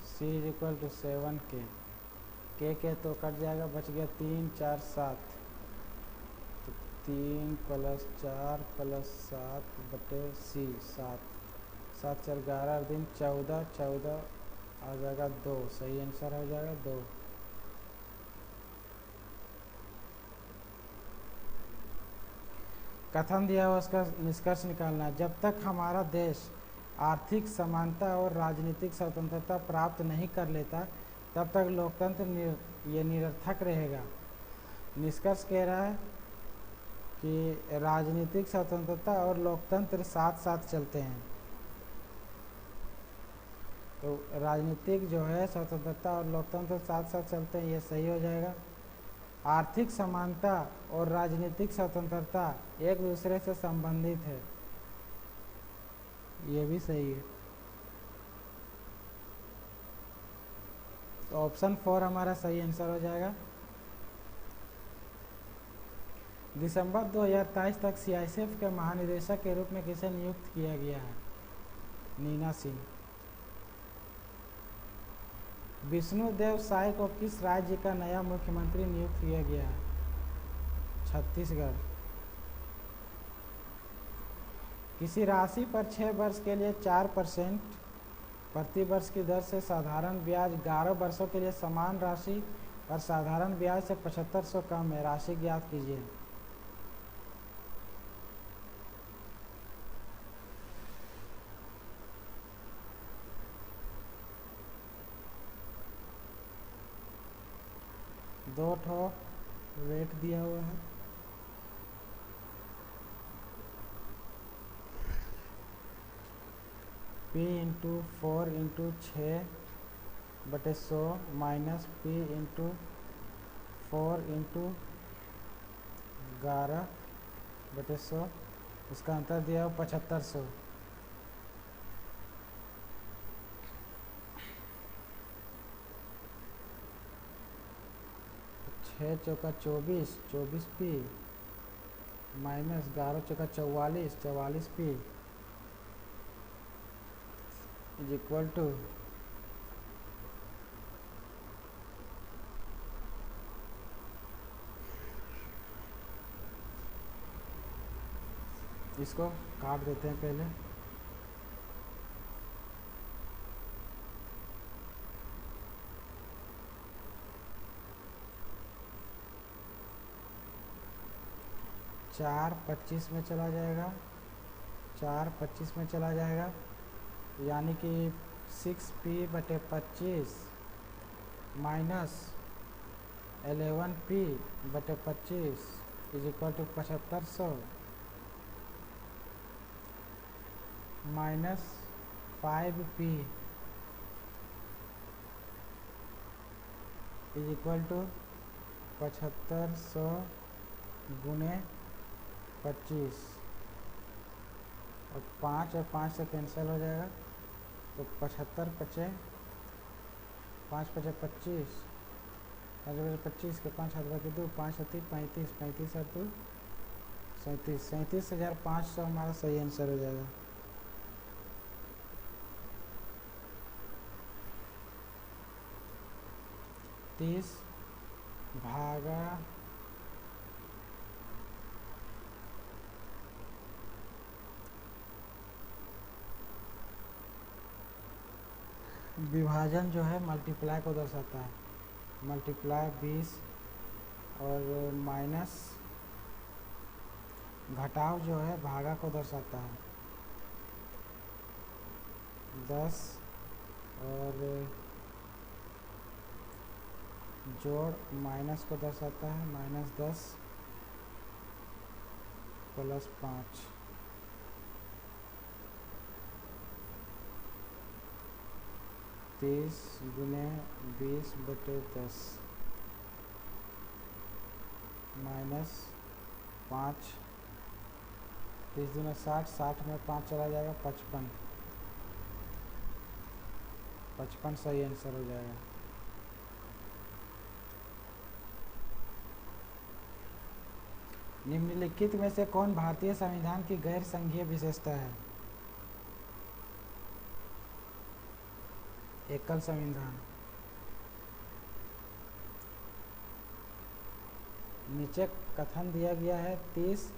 सी इज इक्वल टू 7 के तो कट जाएगा, बच गया 3 4 7, तो 3 प्लस 4 प्लस 7 बटे सी 7, 7 4 11 दिन 14, 14 आ जाएगा 2, सही आंसर हो जाएगा 2। कथन दिया हुआ उसका निष्कर्ष निकालना है। जब तक हमारा देश आर्थिक समानता और राजनीतिक स्वतंत्रता प्राप्त नहीं कर लेता, तब तक लोकतंत्र ये निरर्थक रहेगा। निष्कर्ष कह रहा है कि राजनीतिक स्वतंत्रता और लोकतंत्र साथ साथ चलते हैं। तो राजनीतिक जो है स्वतंत्रता और लोकतंत्र साथ साथ चलते हैं, ये सही हो जाएगा। आर्थिक समानता और राजनीतिक स्वतंत्रता एक दूसरे से संबंधित है, ये भी सही है। तो ऑप्शन 4 हमारा सही आंसर हो जाएगा। दिसंबर 2023 तक CISF के महानिदेशक के रूप में किसे नियुक्त किया गया है? नीना सिंह। विष्णुदेव साय को किस राज्य का नया मुख्यमंत्री नियुक्त किया गया है? छत्तीसगढ़। किसी राशि पर 6 वर्ष के लिए 4% प्रति वर्ष की दर से साधारण ब्याज 11 वर्षों के लिए समान राशि और साधारण ब्याज से 7500 कम है, राशि ज्ञात कीजिए। दो ठो रेट दिया हुआ है। p into 4/6/100 minus p into 4/11/100, इसका अंतर दिया हो 7500। 6 चौका 24, 24p माइनस 11 चौका 44, 44p इज इक्वल टू इसको काट देते हैं पहले। चार 25 में चला जाएगा, 4 25 में चला जाएगा, यानी कि 6p/25 minus 11p/25 is equal to 7500 minus 5p is equal to 7500 गुने 25, और 5 और 5 से कैंसिल हो जाएगा, तो 75 बचे, 5 बचे 25, 5 बचे 25 के 5 हाथ बाकी 2, 5 होती 35, 35 और 2 37, 37,500 हमारा सही आंसर हो जाएगा। तीस भागा विभाजन जो है मल्टीप्लाई को दर्शाता है, मल्टीप्लाई 20, और माइनस घटाव जो है भागा को दर्शाता है 10, और जोड़ माइनस को दर्शाता है -10 + 5। 30 गुने 20/10 माइनस 5, 30 दूना 60, 60 में 5 चला जाएगा 55, 55 सही आंसर हो जाएगा। निम्नलिखित में से कौन भारतीय संविधान की गैर संघीय विशेषता है? एकल संविधान। नीचे कथन दिया गया है 30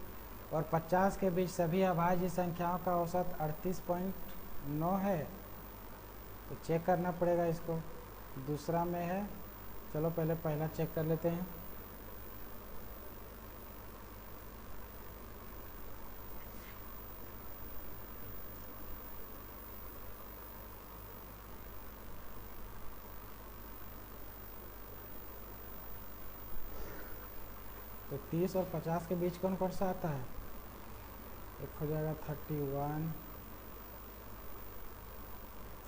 और 50 के बीच सभी अभाज्य संख्याओं का औसत 38.9 है, तो चेक करना पड़ेगा इसको। दूसरा में है, चलो पहले पहला चेक कर लेते हैं। तो 30 और 50 के बीच कौन कौन सा आता है? एक हो जाएगा 31,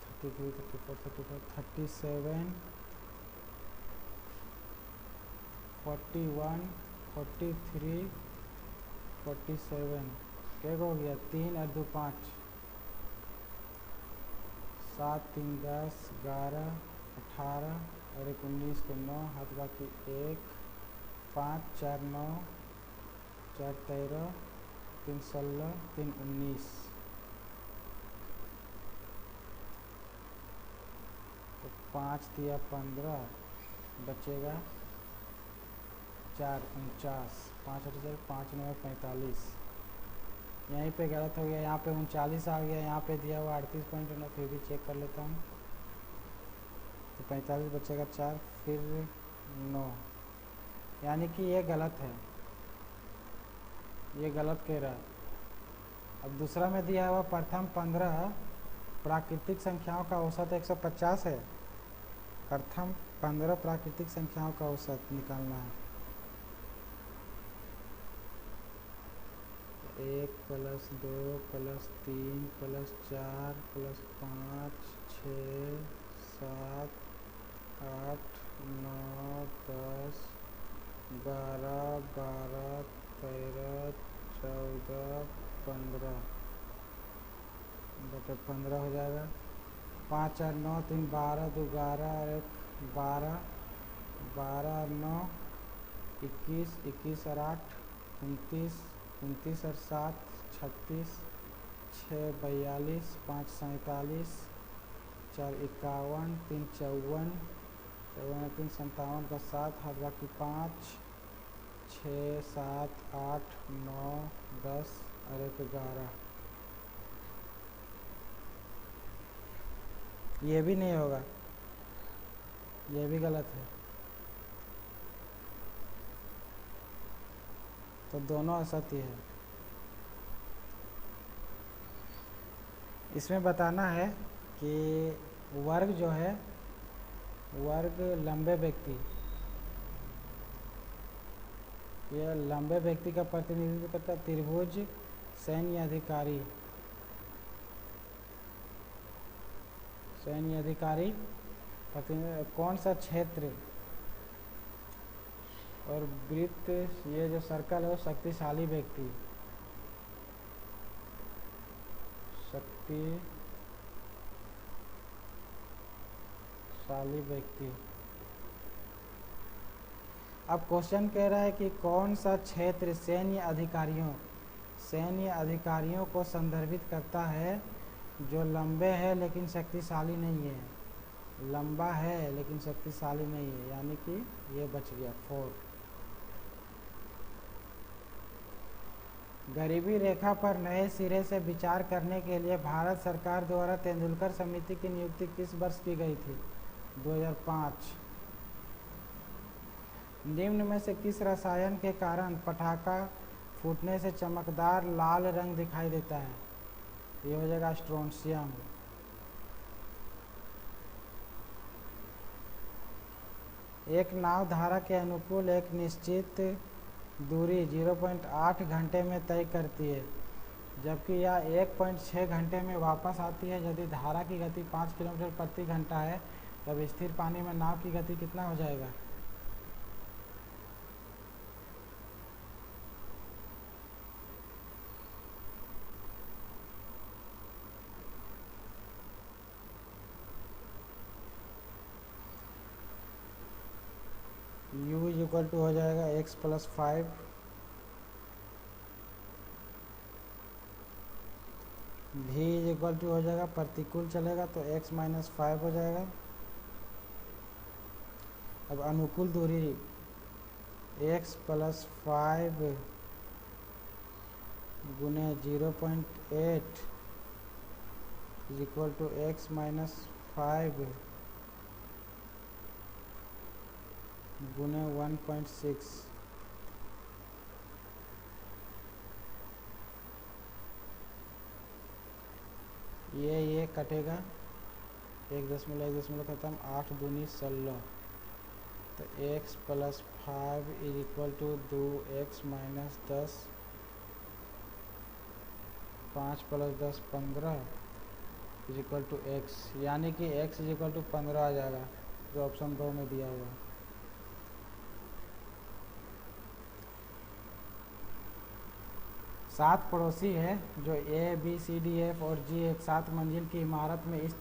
33, 34, 35, 37, 41, 43, 47, क्या हो गया? 3 और 2 5, 7 3 10, 11 18 और 1 19 को 9 हाथ बाकी 1, 5 4 9, 4 13, 3 16, 3 19, तो 5 दिया 15, बचेगा 4 49, 5 8 5 9 45, यहीं पे गलत हो गया, यहाँ पे 39 आ गया, यहाँ पे दिया हुआ 38.9, फिर भी चेक कर लेता हूँ, तो 45 बचेगा 4, फिर 9, यानी कि ये गलत है, ये गलत कह रहा है। अब दूसरा में दिया हुआ प्रथम 15 प्राकृतिक संख्याओं का औसत 150 है, प्रथम 15 प्राकृतिक संख्याओं का औसत निकालना है। 1 + 2 + 3 + 4 + 5 6 7 8 9 10 11 12 13 14 15 बटे 15 हो जाएगा। 5 4 9 3 12 2 11 और 1 12 12 और 9 21 21 और 8 29 29 और 7 36 6 42 5 47 4 51 3 54 54 3 57 का 7 हाथ बाकी 5 6 7 8 9 10 और 1 11। ये भी नहीं होगा, ये भी गलत है, तो दोनों असत्य है। इसमें बताना है कि वर्ग जो है, वर्ग लंबे व्यक्ति, यह लंबे व्यक्ति का प्रतिनिधित्व करता है। त्रिभुज सैन्य अधिकारी, सैन्य अधिकारी कौन सा क्षेत्र और वृत्त, ये जो सर्कल है वो शक्तिशाली व्यक्ति, शक्तिशाली व्यक्ति। अब क्वेश्चन कह रहा है कि कौन सा क्षेत्र सैन्य अधिकारियों को संदर्भित करता है जो लंबे है लेकिन शक्तिशाली नहीं है, लंबा है लेकिन शक्तिशाली नहीं है, यानी कि ये बच गया 4। गरीबी रेखा पर नए सिरे से विचार करने के लिए भारत सरकार द्वारा तेंदुलकर समिति की नियुक्ति किस वर्ष की गई थी? 2005। निम्न में से किस रसायन के कारण पटाखा फूटने से चमकदार लाल रंग दिखाई देता है? ये हो जाएगा स्ट्रोंशियम। एक नाव धारा के अनुकूल एक निश्चित दूरी 0.8 घंटे में तय करती है, जबकि यह 1.6 घंटे में वापस आती है। यदि धारा की गति 5 किलोमीटर प्रति घंटा है, तब स्थिर पानी में नाव की गति कितना हो जाएगा? u इक्वल टू हो जाएगा x + 5, v इक्वल टू हो जाएगा, प्रतिकूल चलेगा तो x - 5 हो जाएगा। अब अनुकूल दूरी x + 5 गुने 0.8 इक्वल टू x - 5 गुने 1.6। ये कटेगा, 1 खत्म, 8 दूनी 16, तो x + 5 equal to 2x - 10, 5 + 10 15 equal to x, यानी कि x इक्वल टू 15 आ जाएगा, जो ऑप्शन 2 में दिया हुआ है। सात पड़ोसी है जो A B C D F और G एक 7 मंजिल की इमारत में इस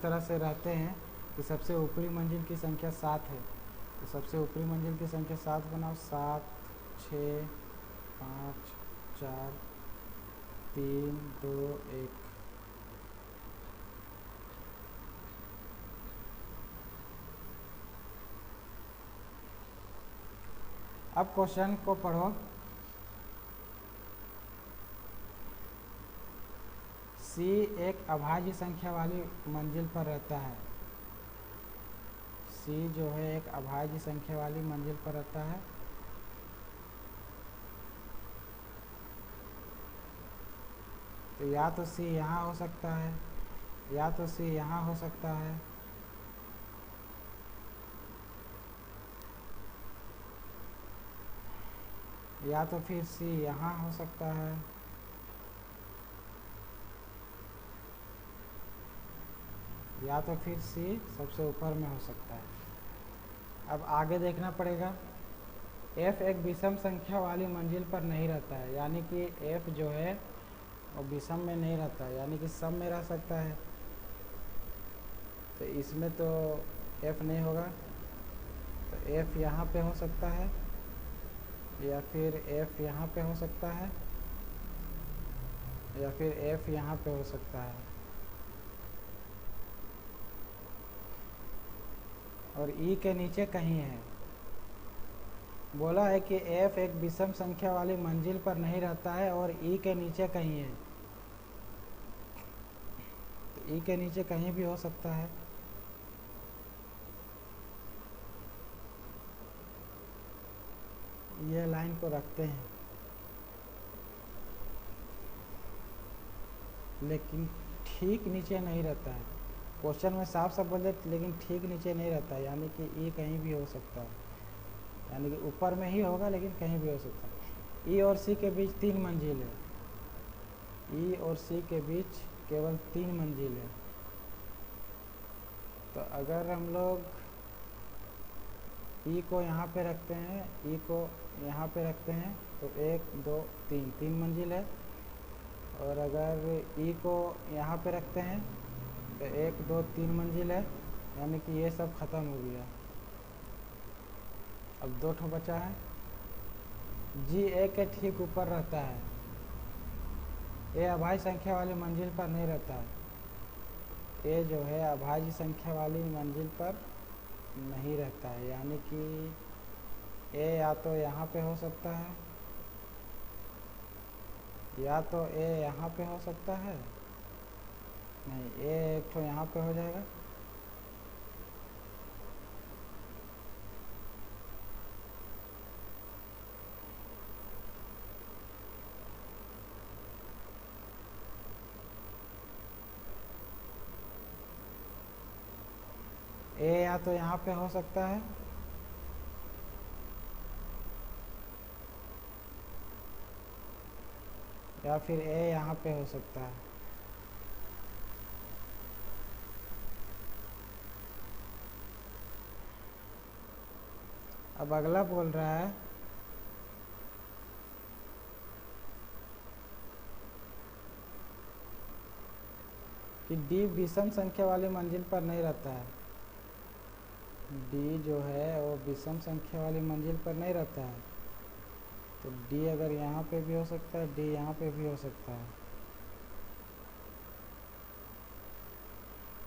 तरह से रहते हैं कि सबसे ऊपरी मंजिल की संख्या 7 है। तो सबसे ऊपरी मंजिल की संख्या 7 बनाओ, 7 6 5 4 3 2 1। अब क्वेश्चन को पढ़ो। C एक अभाज्य संख्या वाली मंजिल पर रहता है। C जो है एक अभाज्य संख्या वाली मंजिल पर रहता है। तो या तो C यहाँ हो सकता है, या तो C यहाँ हो सकता है, या तो फिर सी यहाँ हो सकता है, या तो फिर सी सबसे ऊपर में हो सकता है। अब आगे देखना पड़ेगा। f एक विषम संख्या वाली मंजिल पर नहीं रहता है, यानी कि f जो है वो विषम में नहीं रहता है, यानी कि सम में रह सकता है। तो इसमें तो f नहीं होगा, तो f यहाँ पे हो सकता है, या फिर f यहाँ पे हो सकता है, या फिर f यहाँ पे हो सकता है। और e के नीचे कहीं है। बोला है कि f एक विषम संख्या वाली मंजिल पर नहीं रहता है और e के नीचे कहीं है, तो e के नीचे कहीं भी हो सकता है। ये लाइन को रखते हैं, लेकिन ठीक नीचे नहीं रहता है। क्वेश्चन में साफ साफ बोल देते, लेकिन ठीक नीचे नहीं रहता है, यानी कि ई कहीं भी हो सकता है, यानी कि ऊपर में ही होगा लेकिन कहीं भी हो सकता है। ई और सी के बीच 3 मंजिल है, ई और सी के बीच केवल 3 मंजिल है। तो अगर हम लोग ई को यहाँ पे रखते हैं, ई को यहाँ पे रखते हैं, तो 1 2 3 मंजिल है। और अगर ई को यहाँ पे रखते हैं तो 1 2 3 मंजिल है, यानी कि ये सब खत्म हो गया। अब 2 ठो बचा है। जी ए के ठीक ऊपर रहता है, ए अभाज्य संख्या वाली मंजिल पर नहीं रहता है। ए जो है अभाज्य संख्या वाली मंजिल पर नहीं रहता है, यानी कि ए या तो यहाँ पे हो सकता है, या तो ए यहाँ पे हो सकता है, नहीं ए एक तो यहाँ पे हो जाएगा, ए या तो यहाँ पे हो सकता है, या फिर ए यहाँ पे हो सकता है। अब अगला बोल रहा है कि डी विषम संख्या वाली मंजिल पर नहीं रहता है। डी जो है वो विषम संख्या वाली मंजिल पर नहीं रहता है, तो डी अगर यहाँ पे भी हो सकता है, डी यहाँ पे भी हो सकता है।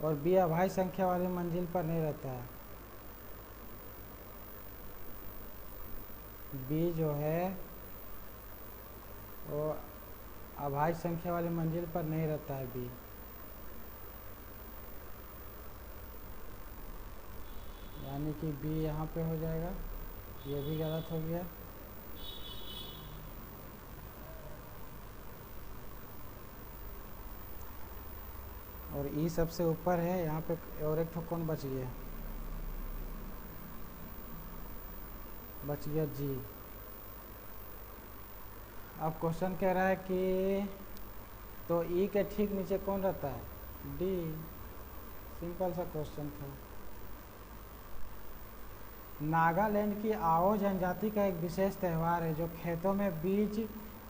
और बी अभाज्य संख्या वाली मंजिल पर नहीं रहता है। बी जो है वो अभाज्य संख्या वाली मंजिल पर नहीं रहता है बी, यानी कि बी यहाँ पे हो जाएगा। ये भी गलत हो गया। और ई सबसे ऊपर है, यहाँ पे और एक ठो कौन बच गया, बच गया जी। अब क्वेश्चन कह रहा है कि तो ई के ठीक नीचे कौन रहता है, डी। सिंपल सा क्वेश्चन था। नागालैंड की आओ जनजाति का एक विशेष त्यौहार है जो खेतों में बीज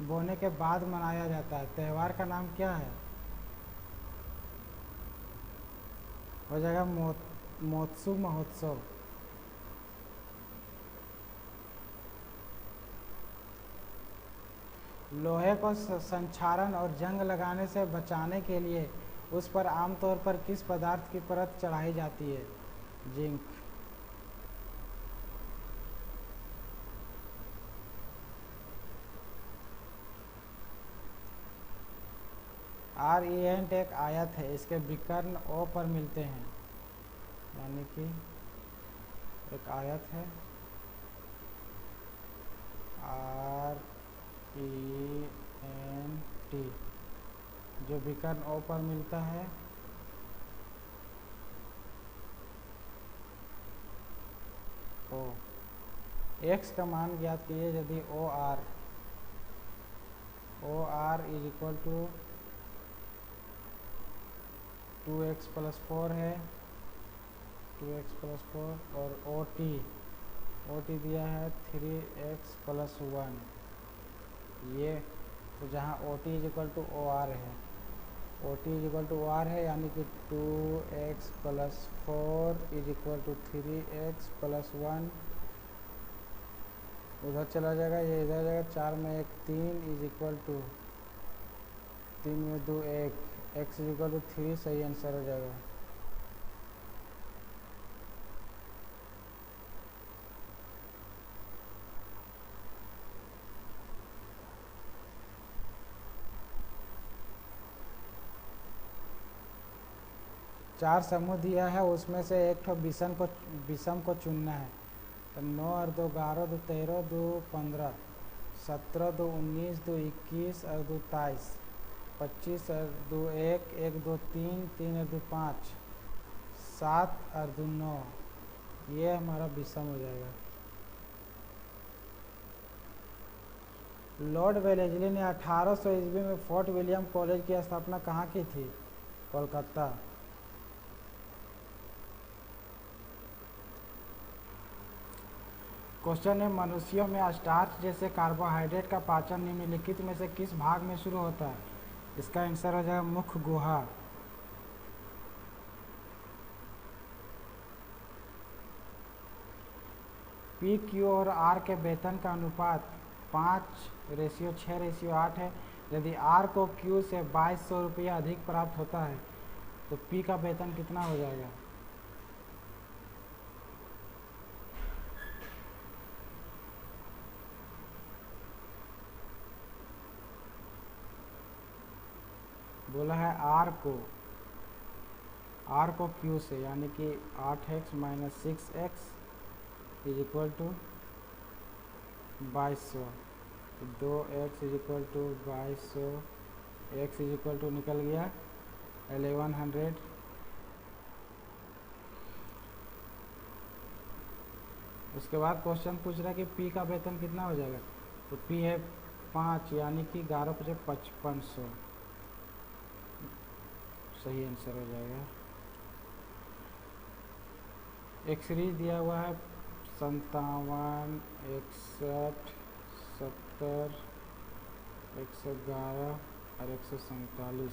बोने के बाद मनाया जाता है। त्यौहार का नाम क्या है? हो जाएगा मोत्सु महोत्सव। लोहे को संक्षारण और जंग लगाने से बचाने के लिए उस पर आमतौर पर किस पदार्थ की परत चढ़ाई जाती है? जिंक। आर्येंट एक आयत है, इसके विकर्ण ओ पर मिलते हैं, यानी कि एक आयत है RENT जो विकर्ण ओ पर मिलता है ओ। x का मान ज्ञात कीजिए यदि OR O R is equal to 2x+4 है, 2x+4 और ओ टी दिया है 3x+1 ये। तो जहाँ O T is equal to O R है, O T is equal to O R है, यानी कि 2x+4 is equal to 3x+1 उधर चला जाएगा, ये इधर जाएगा, 4 में 1 3 इज इक्वल टू 3 में 2 1, x इज इक्वल टू 3 सही आंसर हो जाएगा। चार समूह दिया है, उसमें से एक ठो विषम को चुनना है। तो 9 और 2 11, 2 13, 2 15, 17, 2 19, 2 21 और 2 23, 25 और 2 1, 1 2 3, 3 और 2 5, 7 और 2 9, ये हमारा विषम हो जाएगा। लॉर्ड वेलेस्ली ने 1800 ईस्वी में फोर्ट विलियम कॉलेज की स्थापना कहाँ की थी? कोलकाता। क्वेश्चन है, मनुष्यों में स्टार्च जैसे कार्बोहाइड्रेट का पाचन निम्नलिखित में से किस भाग में शुरू होता है? इसका आंसर हो जाएगा मुख्य गुहा। पी क्यू और आर के वेतन का अनुपात 5:6:8 है। यदि आर को क्यू से 2200 रुपया अधिक प्राप्त होता है तो पी का वेतन कितना हो जाएगा? बोला है आर को क्यू से, यानी कि 8x - 6x is equal to 2200, 2x is equal to 2200, x is equal to निकल गया 1100। उसके बाद क्वेश्चन पूछ रहा है कि p का वेतन कितना हो जाएगा? तो p है 5, यानी कि 11 × 5 = 5500, सही आंसर हो जाएगा। एक सीरीज दिया हुआ है 57, 61, 70, 111 और 147,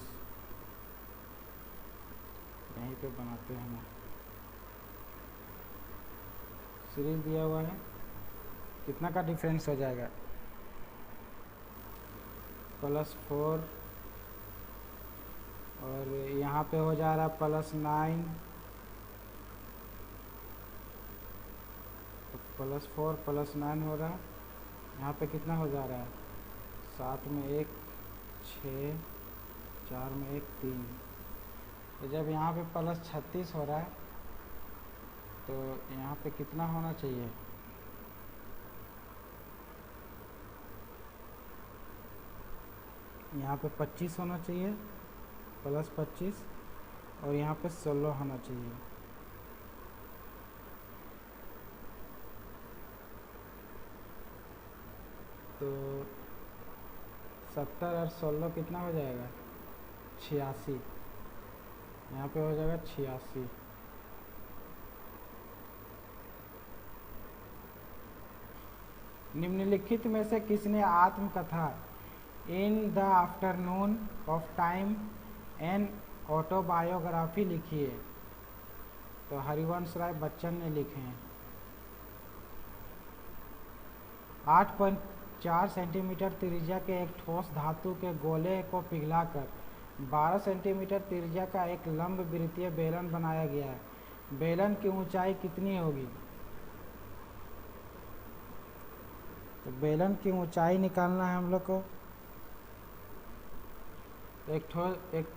यहीं पे बनाते हैं हम। सीरीज दिया हुआ है, कितना का डिफरेंस हो जाएगा? +4 और यहाँ पे हो जा रहा है +9, तो +4 +9 हो रहा है। यहाँ पे कितना हो जा रहा है? 7 में 1 6, 4 में 1 3। तो जब यहाँ पे +36 हो रहा है तो यहाँ पे कितना होना चाहिए? यहाँ पे 25 होना चाहिए, +25, और यहाँ पे 16 होना चाहिए। तो 70 और 16 कितना हो जाएगा? 86। यहाँ पे हो जाएगा 86। निम्नलिखित में से किसने आत्मकथा in the afternoon of time an autobiography लिखी है? तो हरिवंश राय बच्चन ने लिखे हैं। 8.4 सेंटीमीटर त्रिज्या के एक ठोस धातु के गोले को पिघलाकर 12 सेंटीमीटर त्रिज्या का एक लंब वृत्तीय बेलन बनाया गया है। बेलन की ऊंचाई कितनी होगी? तो बेलन की ऊंचाई निकालना है हम लोग को। एक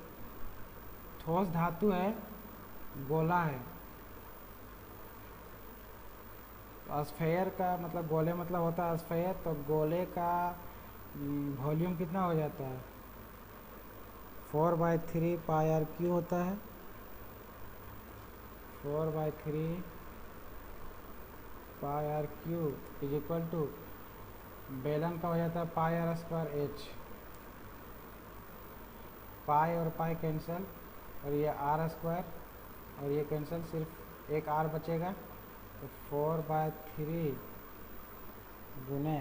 ठोस धातु है, गोला है, तो स्फेयर का मतलब गोले मतलब होता है स्फेयर, तो गोले का वॉल्यूम कितना हो जाता है? 4/3 πr³ होता है। 4/3 πr³ इज इक्वल टू बेलन का हो जाता है πr² h। पाई और पाई कैंसिल, और ये आर स्क्वायर और ये कैंसिल, सिर्फ एक आर बचेगा। तो 4/3 गुने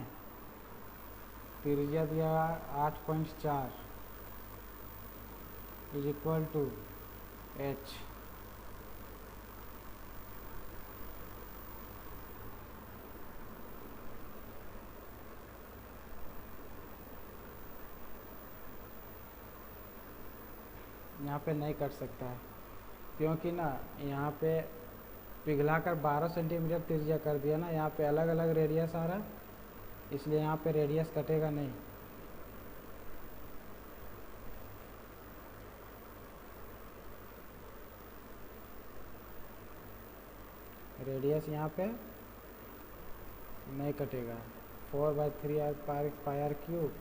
त्रिज्या दिया 8.4 इज इक्वल टू एच। यहाँ पे नहीं कट सकता है क्योंकि ना यहाँ पे पिघलाकर 12 सेंटीमीटर त्रिज्या कर दिया ना, यहाँ पे अलग अलग रेडियस आ रहा, इसलिए यहाँ पे रेडियस कटेगा नहीं। रेडियस यहाँ पे नहीं कटेगा। 4/3 पाई आर क्यूब,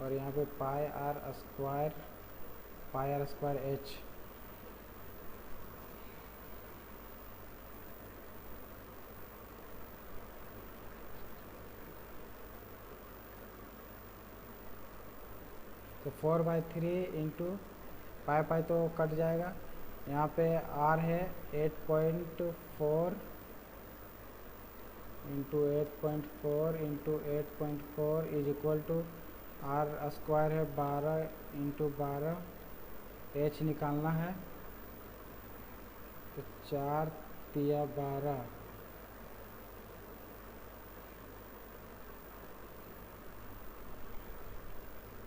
और यहाँ पे पाई आर स्क्वायर एच। तो 4/3 इंटू पाई तो कट जाएगा। यहाँ पे आर है 8.4 into 8.4 is equal to R square है 12 इंटू 12, एच निकालना है। तो 4 तिया 12,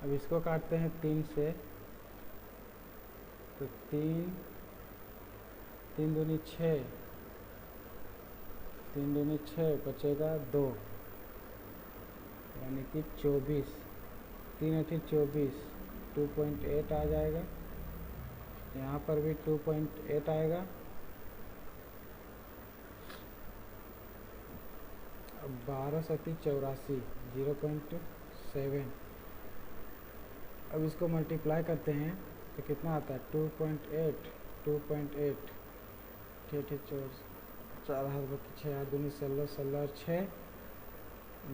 अब इसको काटते हैं 3 से। तो 3 दूनी 6, 3 दूनी 6 बचेगा 2, यानी कि 24। 3 8 24, 2.8 आ जाएगा। यहाँ पर भी 2.8 आएगा। अब 12 सती 84, 0.7। अब इसको मल्टीप्लाई करते हैं तो कितना आता है 2.8 ठीक 4 हाथ बाकी 6 हाथ दूनी 16 16 और 6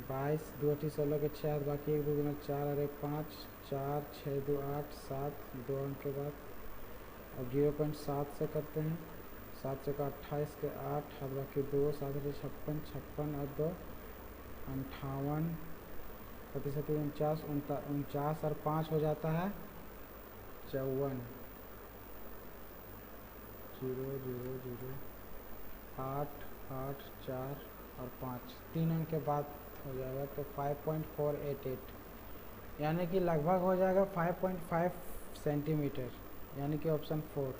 22, 2 8 16 के 6 हाथ बाकी 1 2 गुना 4 और 1 5 4 6 2 8 7 2 अंक के बाद। अब 0.7 से करते हैं, 7 से का 28 के 8 हाथ बाकी 2 7 से 56 56 और 2 58 37 49 49 और 5 हो जाता है 54। 0 0 0 8 8 4 और 5 3 अंक के बाद हो जाएगा। तो 5.488, यानी कि लगभग हो जाएगा 5.5 सेंटीमीटर, यानी कि ऑप्शन 4।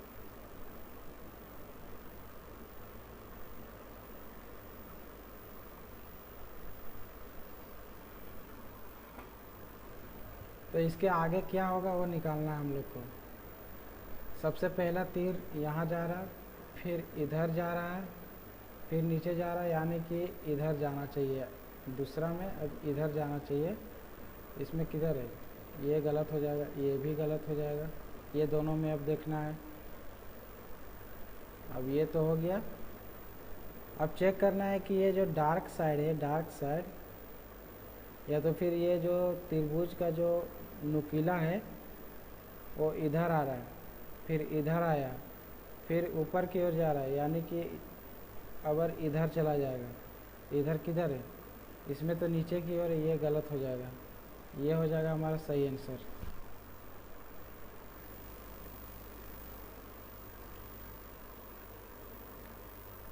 तो इसके आगे क्या होगा वो निकालना है हम लोग को। सबसे पहला तीर यहाँ जा रहा है, फिर इधर जा रहा है, फिर नीचे जा रहा है, यानी कि इधर जाना चाहिए। दूसरा में अब इधर जाना चाहिए, इसमें किधर है, ये गलत हो जाएगा, ये भी गलत हो जाएगा। ये दोनों में अब देखना है। अब ये तो हो गया। अब चेक करना है कि ये जो डार्क साइड है, डार्क साइड, या तो फिर ये जो त्रिभुज का जो नुकीला है वो इधर आ रहा है, फिर इधर आया, फिर ऊपर की ओर जा रहा है, यानी कि अगर इधर चला जाएगा। इधर किधर है, इसमें तो नीचे की ओर, ये गलत हो जाएगा। ये हो जाएगा हमारा सही आंसर।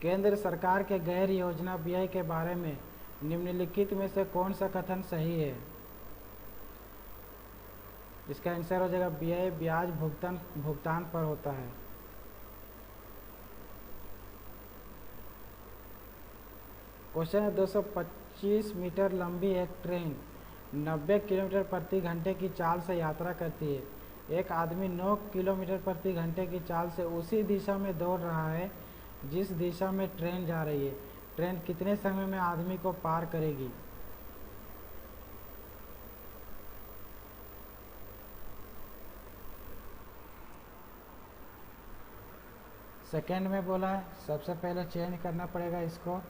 केंद्र सरकार के गैर योजना व्यय के बारे में निम्नलिखित में से कौन सा कथन सही है। इसका आंसर हो जाएगा व्यय ब्याज भुगतान पर होता है। क्वेश्चन है 225 मीटर लंबी एक ट्रेन 90 किलोमीटर प्रति घंटे की चाल से यात्रा करती है। एक आदमी 9 किलोमीटर प्रति घंटे की चाल से उसी दिशा में दौड़ रहा है जिस दिशा में ट्रेन जा रही है। ट्रेन कितने समय में आदमी को पार करेगी। सेकेंड में बोला है, सबसे पहले चेंज करना पड़ेगा इसको।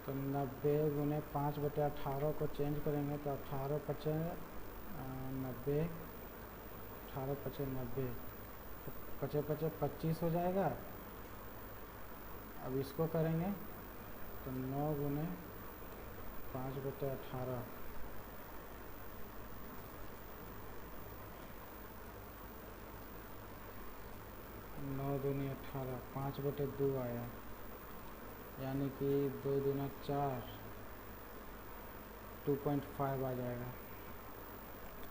तो 90 गुने 5/18 को चेंज करेंगे तो 18 × 90, 18 पचे 90, पचे पचे 25 हो जाएगा। अब इसको करेंगे तो 9 गुने 5/18, 9 दूनी 18, 5/2 आया, यानी कि 2 दूना 4, 2.5 आ जाएगा।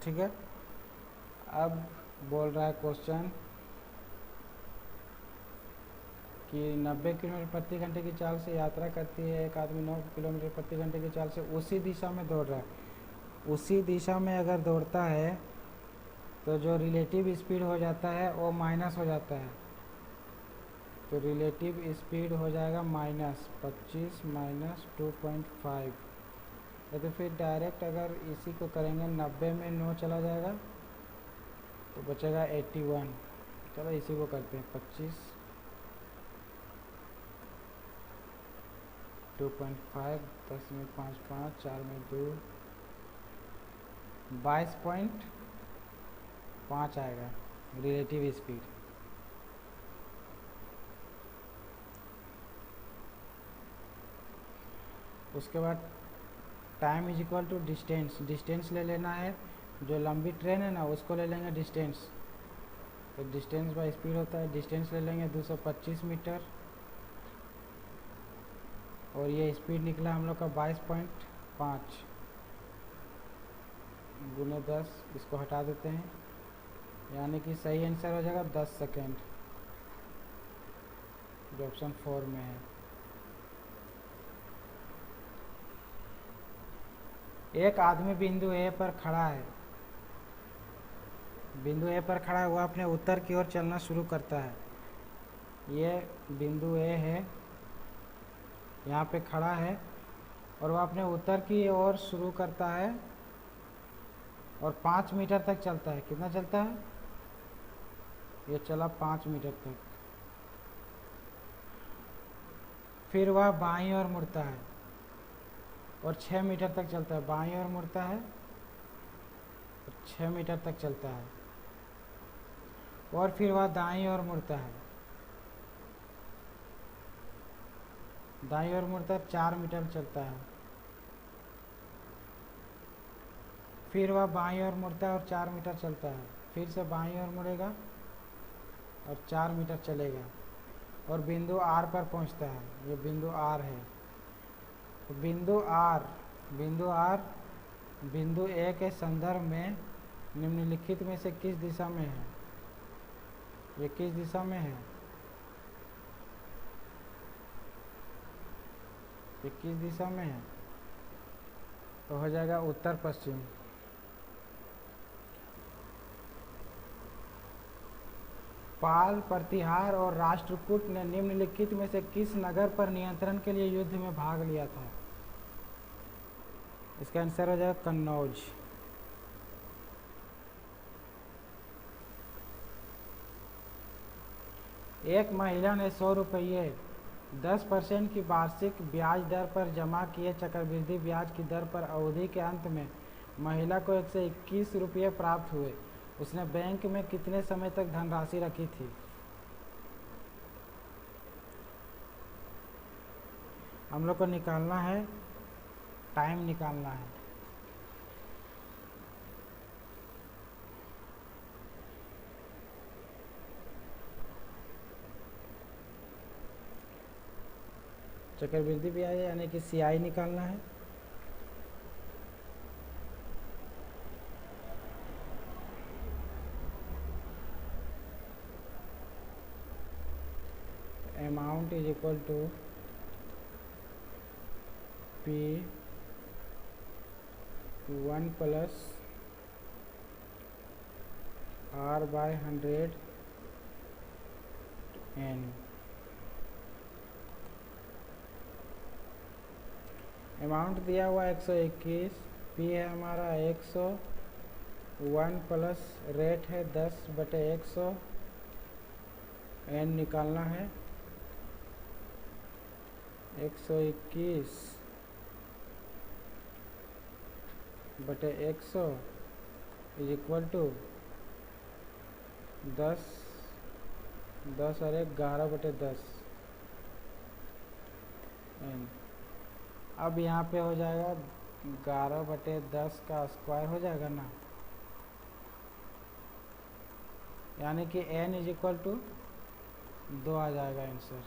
ठीक है। अब बोल रहा है क्वेश्चन कि 90 किलोमीटर प्रति घंटे की चाल से यात्रा करती है एक आदमी 9 किलोमीटर प्रति घंटे की चाल से उसी दिशा में दौड़ रहा है। उसी दिशा में अगर दौड़ता है तो जो रिलेटिव स्पीड हो जाता है वो माइनस हो जाता है। तो रिलेटिव स्पीड हो जाएगा -25 माइनस 2.5। तो फिर डायरेक्ट अगर इसी को करेंगे 90 में 9 चला जाएगा तो बचेगा 81। चलो इसी को करते हैं 25 2.5, 10 में 5 5, 4 में 2, 22.5 आएगा रिलेटिव स्पीड। उसके बाद time is equal to distance. Distance ले लेना है, जो लंबी ट्रेन है ना उसको ले लेंगे डिस्टेंस। तो डिस्टेंस बाय स्पीड होता है, डिस्टेंस ले लेंगे 225 मीटर और ये स्पीड निकला हम लोग का 22.5 गुने 10, इसको हटा देते हैं, यानी कि सही आंसर हो जाएगा 10 सेकेंड, जो ऑप्शन 4 में है। एक आदमी बिंदु ए पर खड़ा है, बिंदु ए पर खड़ा है, वह अपने उत्तर की ओर चलना शुरू करता है। ये बिंदु ए है, यहाँ पे खड़ा है और वह अपने उत्तर की ओर शुरू करता है और 5 मीटर तक चलता है। कितना चलता है? ये चला 5 मीटर तक। फिर वह बाईं ओर मुड़ता है और 6 मीटर तक चलता है। बाईं ओर मुड़ता है और 6 मीटर तक चलता है और फिर वह दाईं ओर मुड़ता है। दाईं ओर मुड़ता है, 4 मीटर चलता है। फिर वह बाईं ओर मुड़ता है और 4 मीटर चलता है। फिर से बाईं ओर मुड़ेगा और 4 मीटर चलेगा और बिंदु आर पर पहुंचता है। ये बिंदु आर है। तो बिंदु आर बिंदु ए के संदर्भ में निम्नलिखित में से किस दिशा में है? ये किस दिशा में है? ये किस दिशा में है? तो हो जाएगा उत्तर पश्चिम। पाल, प्रतिहार और राष्ट्रकूट ने निम्नलिखित में से किस नगर पर नियंत्रण के लिए युद्ध में भाग लिया था? इसका आंसर हो जाएगा कन्नौज। एक महिला ने 100 रुपये 10% की वार्षिक ब्याज दर पर जमा किए चक्रवृद्धि ब्याज की दर पर अवधि के अंत में महिला को 121 रुपये प्राप्त हुए। उसने बैंक में कितने समय तक धनराशि रखी थी? हम लोग को निकालना है, टाइम निकालना है। चक्रवृद्धि ब्याज यानी कि CI निकालना है। Amount is equal to P1 plus R/100 N। Amount दिया हुआ 121, P है हमारा 100, 1 प्लस रेट है 10/100, N निकालना है 121/100 इज इक्वल टू 10 10 और 11/10 एन। अब यहाँ पे हो जाएगा 11/10 का स्क्वायर हो जाएगा ना, यानी कि n इज इक्वल टू 2 आ जाएगा आंसर।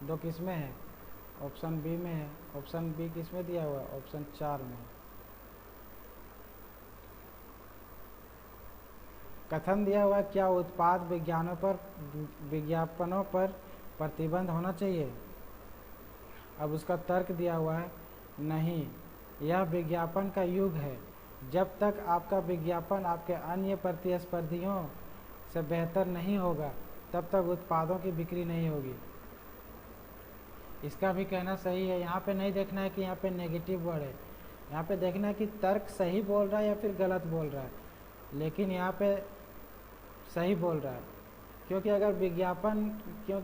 2 किस में है? ऑप्शन बी में है। ऑप्शन बी किस में दिया हुआ है? ऑप्शन 4 में। कथन दिया हुआ है, क्या उत्पाद विज्ञापनों पर प्रतिबंध होना चाहिए? अब उसका तर्क दिया हुआ है, नहीं, यह विज्ञापन का युग है। जब तक आपका विज्ञापन आपके अन्य प्रतिस्पर्धियों से बेहतर नहीं होगा तब तक उत्पादों की बिक्री नहीं होगी। इसका भी कहना सही है। यहाँ पे नहीं देखना है कि यहाँ पे नेगेटिव वर्ड है, यहाँ पे देखना है कि तर्क सही बोल रहा है या फिर गलत बोल रहा है। लेकिन यहाँ पे सही बोल रहा है, क्योंकि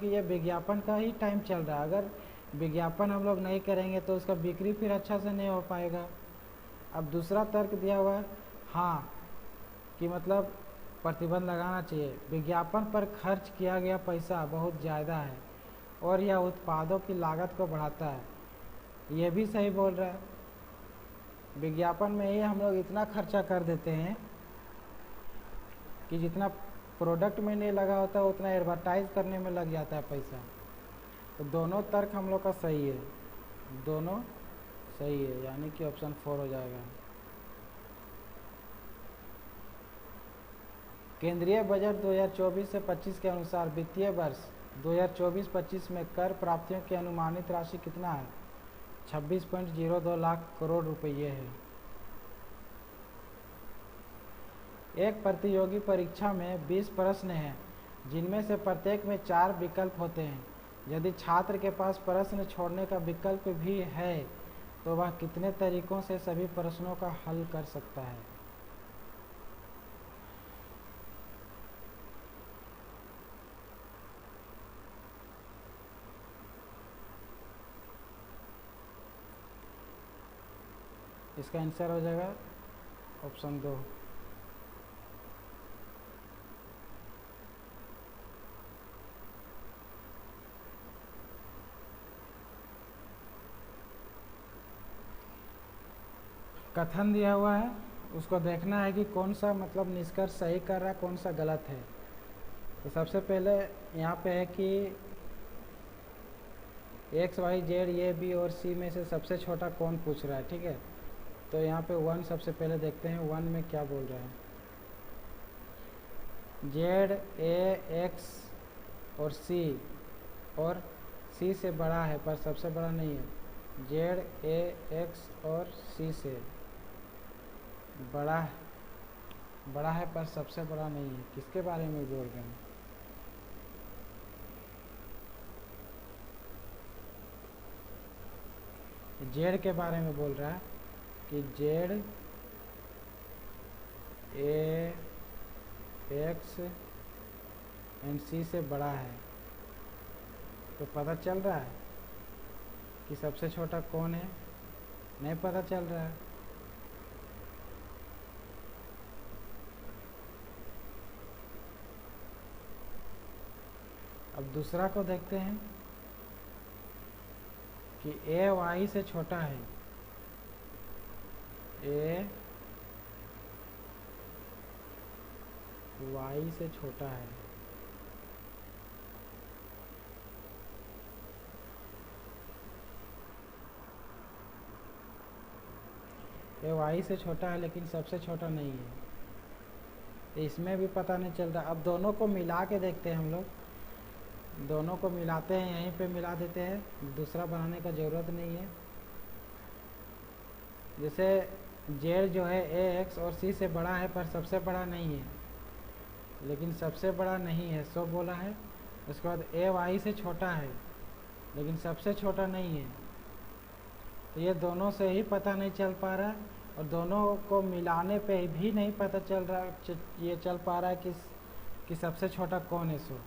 ये विज्ञापन का ही टाइम चल रहा है। अगर विज्ञापन हम लोग नहीं करेंगे तो उसका बिक्री फिर अच्छा से नहीं हो पाएगा। अब दूसरा तर्क दिया हुआ है, हाँ, कि मतलब प्रतिबंध लगाना चाहिए। विज्ञापन पर खर्च किया गया पैसा बहुत ज़्यादा है और यह उत्पादों की लागत को बढ़ाता है। ये भी सही बोल रहा है। विज्ञापन में ही हम लोग इतना खर्चा कर देते हैं कि जितना प्रोडक्ट में नहीं लगा होता उतना एडवर्टाइज करने में लग जाता है पैसा। तो दोनों तर्क हम लोग का सही है, दोनों सही है, यानी कि ऑप्शन 4 हो जाएगा। केंद्रीय बजट 2024 से 25 के अनुसार वित्तीय वर्ष 2024-25 में कर प्राप्तियों की अनुमानित राशि कितना है? 26.02 लाख करोड़ रुपये है। एक प्रतियोगी परीक्षा में 20 प्रश्न हैं, जिनमें से प्रत्येक में 4 विकल्प होते हैं। यदि छात्र के पास प्रश्न छोड़ने का विकल्प भी है तो वह कितने तरीकों से सभी प्रश्नों का हल कर सकता है? इसका आंसर हो जाएगा ऑप्शन 2। कथन दिया हुआ है, उसको देखना है कि कौन सा मतलब निष्कर्ष सही कर रहा है, कौन सा गलत है। तो सबसे पहले यहाँ पे है कि X Y Z A B और सी में से सबसे छोटा कौन पूछ रहा है, ठीक है। तो यहाँ पे 1 सबसे पहले देखते हैं 1 में क्या बोल रहा है। जेड ए एक्स और सी से बड़ा है पर सबसे बड़ा नहीं है। जेड ए एक्स और सी से बड़ा है पर सबसे बड़ा नहीं है। किसके बारे में बोल रहे हैं? जेड के बारे में बोल रहा है कि जेड ए एक्स एंड सी से बड़ा है। तो पता चल रहा है कि सबसे छोटा कौन है? नहीं पता चल रहा है। अब दूसरा को देखते हैं कि ए वाई से छोटा है। ए वाई से छोटा है। ए वाई से छोटा है लेकिन सबसे छोटा नहीं है। तो इसमें भी पता नहीं चल रहा। अब दोनों को मिला के देखते हैं हम लोग। दोनों को मिलाते हैं, यहीं पे मिला देते हैं, दूसरा बनाने का ज़रूरत नहीं है। जैसे जेड जो है ए एक्स और सी से बड़ा है पर सबसे बड़ा नहीं है, लेकिन सबसे बड़ा नहीं है सो बोला है। उसके बाद ए वाई से छोटा है लेकिन सबसे छोटा नहीं है। तो ये दोनों से ही पता नहीं चल पा रहा और दोनों को मिलाने पे भी नहीं पता चल रहा, ये चल पा रहा है कि सबसे छोटा कौन है सो।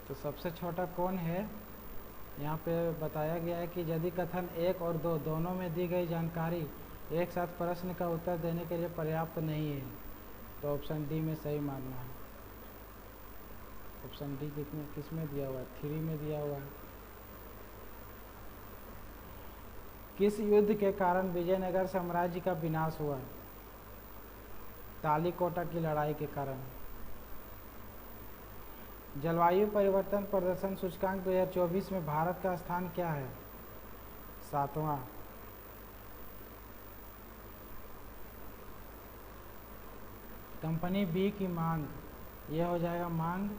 तो सबसे छोटा कौन है यहाँ पे बताया गया है कि यदि कथन 1 और 2 दोनों में दी गई जानकारी एक साथ प्रश्न का उत्तर देने के लिए पर्याप्त नहीं है, तो ऑप्शन डी में सही मानना है। ऑप्शन डी किस में दिया हुआ है? 3 में दिया हुआ है। किस युद्ध के कारण विजयनगर साम्राज्य का विनाश हुआ? तालीकोटा की लड़ाई के कारण। जलवायु परिवर्तन प्रदर्शन सूचकांक 2024 में भारत का स्थान क्या है? 7वां। कंपनी बी की मांग, यह हो जाएगा मांग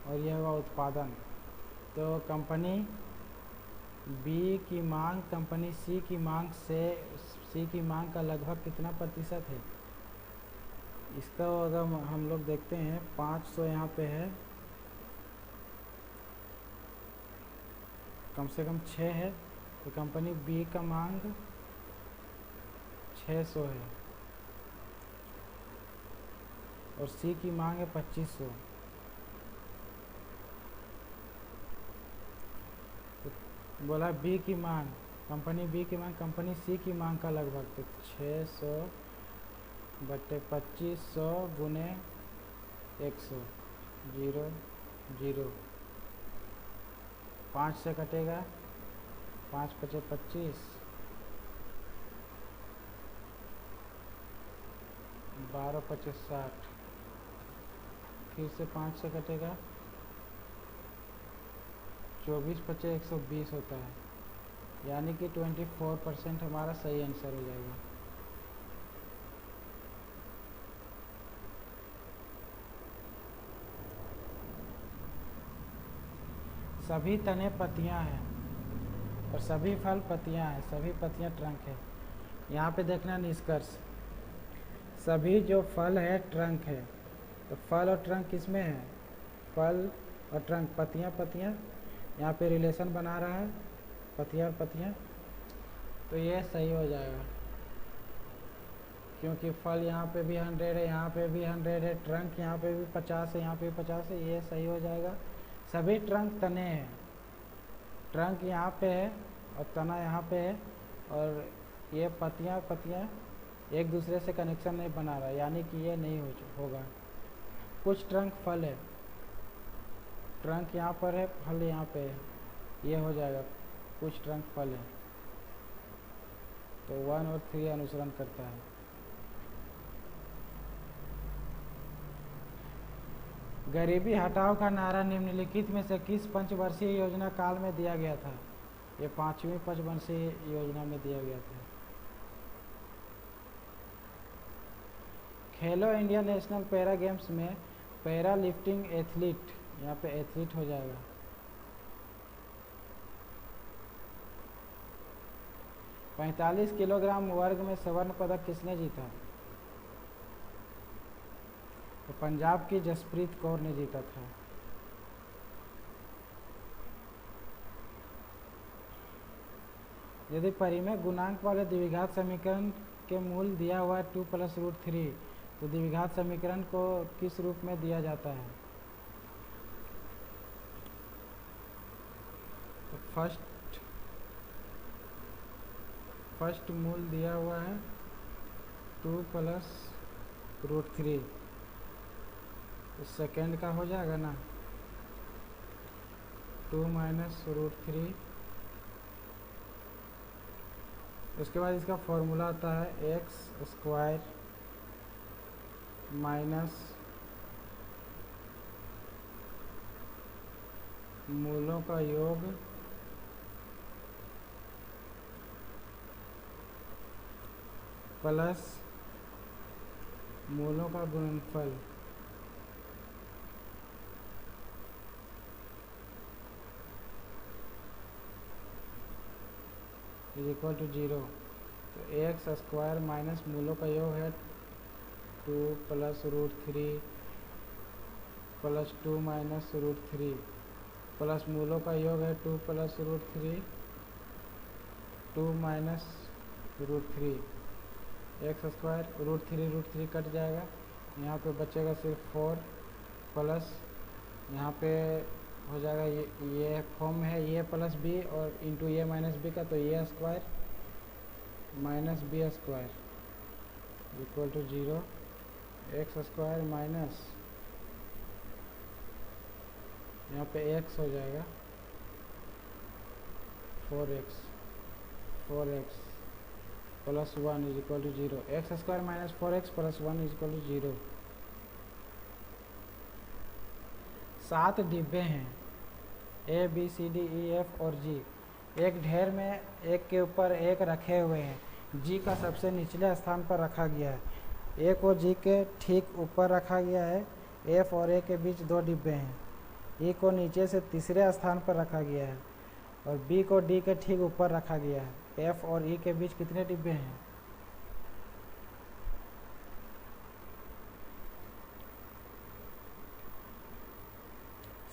और यह हुआ उत्पादन। तो कंपनी बी की मांग कंपनी सी की मांग से सी की मांग का लगभग कितना प्रतिशत है? इसका अगर हम लोग देखते हैं 500 यहाँ पे है, कम से कम 6 है, तो कंपनी बी का मांग 600 है और सी की मांग है 2500। तो बोला बी की मांग, कंपनी बी की मांग कंपनी सी की मांग का लगभग, तो 600 बटे 2500 गुने 100, 0 0, 5 से कटेगा, 5 पचे 25, 12 पचे 60, फिर से 5 से कटेगा, 24 पचे 120 होता है, यानी कि 24% हमारा सही आंसर हो जाएगा। सभी तने पत्तियां हैं और सभी फल पत्तियां हैं, सभी पत्तियां ट्रंक है। यहाँ पे देखना निष्कर्ष, सभी जो फल है ट्रंक है, तो फल और ट्रंक किसमें है? फल और ट्रंक, पत्तियां पत्तियां, यहाँ पे रिलेशन बना रहा है पत्तियां और पत्तियां, तो ये सही हो जाएगा, क्योंकि फल यहाँ पे भी 100 है, यहाँ पे भी 100 है, ट्रंक यहाँ पे भी 50 है, यहाँ पे भी 50 है, ये सही हो जाएगा। सभी ट्रंक तने हैं, ट्रंक यहाँ पे है और तना यहाँ पे है, और ये पत्तियाँ पत्तियाँ एक दूसरे से कनेक्शन नहीं बना रहा, यानी कि ये नहीं होगा। कुछ ट्रंक फल है, ट्रंक यहाँ पर है, फल यहाँ पे है, ये हो जाएगा कुछ ट्रंक फल है। तो 1 और 3 अनुसरण करता है। गरीबी हटाओ का नारा निम्नलिखित में से किस पंचवर्षीय योजना काल में दिया गया था? ये 5वीं पंचवर्षीय योजना में दिया गया था। खेलो इंडिया नेशनल पैरा गेम्स में पैरा लिफ्टिंग एथलीट, यहाँ पे एथलीट हो जाएगा। – 45 किलोग्राम वर्ग में स्वर्ण पदक किसने जीता? तो पंजाब की जसप्रीत कौर ने जीता था। यदि परिमेय गुणांक वाले द्विघात समीकरण के मूल दिया हुआ है 2 + √3, तो द्विघात समीकरण को किस रूप में दिया जाता है? तो फर्स्ट मूल दिया हुआ है 2 + √3, तो सेकेंड का हो जाएगा ना 2 - √3। उसके बाद इसका फॉर्मूला आता है x² माइनस मूलों का योग प्लस मूलों का गुणनफल = 0। तो x² माइनस मूलों का योग है 2 + √3 प्लस 2 - √3 प्लस मूलों का योग है 2 + √3 2 - √3, x² √3 कट जाएगा, यहाँ पे बचेगा सिर्फ 4 प्लस यहाँ पे हो जाएगा ये फॉर्म है a + b और इंटू a - b का, तो a² minus b square equal to 0, x square minus यहाँ पे एक्स हो जाएगा 4x plus 1 is equal to 0, x square minus 4x plus 1 is equal to 0। 7 डिब्बे हैं A B C D E F और G, एक ढेर में एक के ऊपर एक रखे हुए हैं। जी का सबसे निचले स्थान पर रखा गया है, ए को जी के ठीक ऊपर रखा गया है, एफ और ए के बीच 2 डिब्बे हैं, ई को नीचे से तीसरे स्थान पर रखा गया है और बी को डी के ठीक ऊपर रखा गया है। एफ और ई के बीच कितने डिब्बे हैं?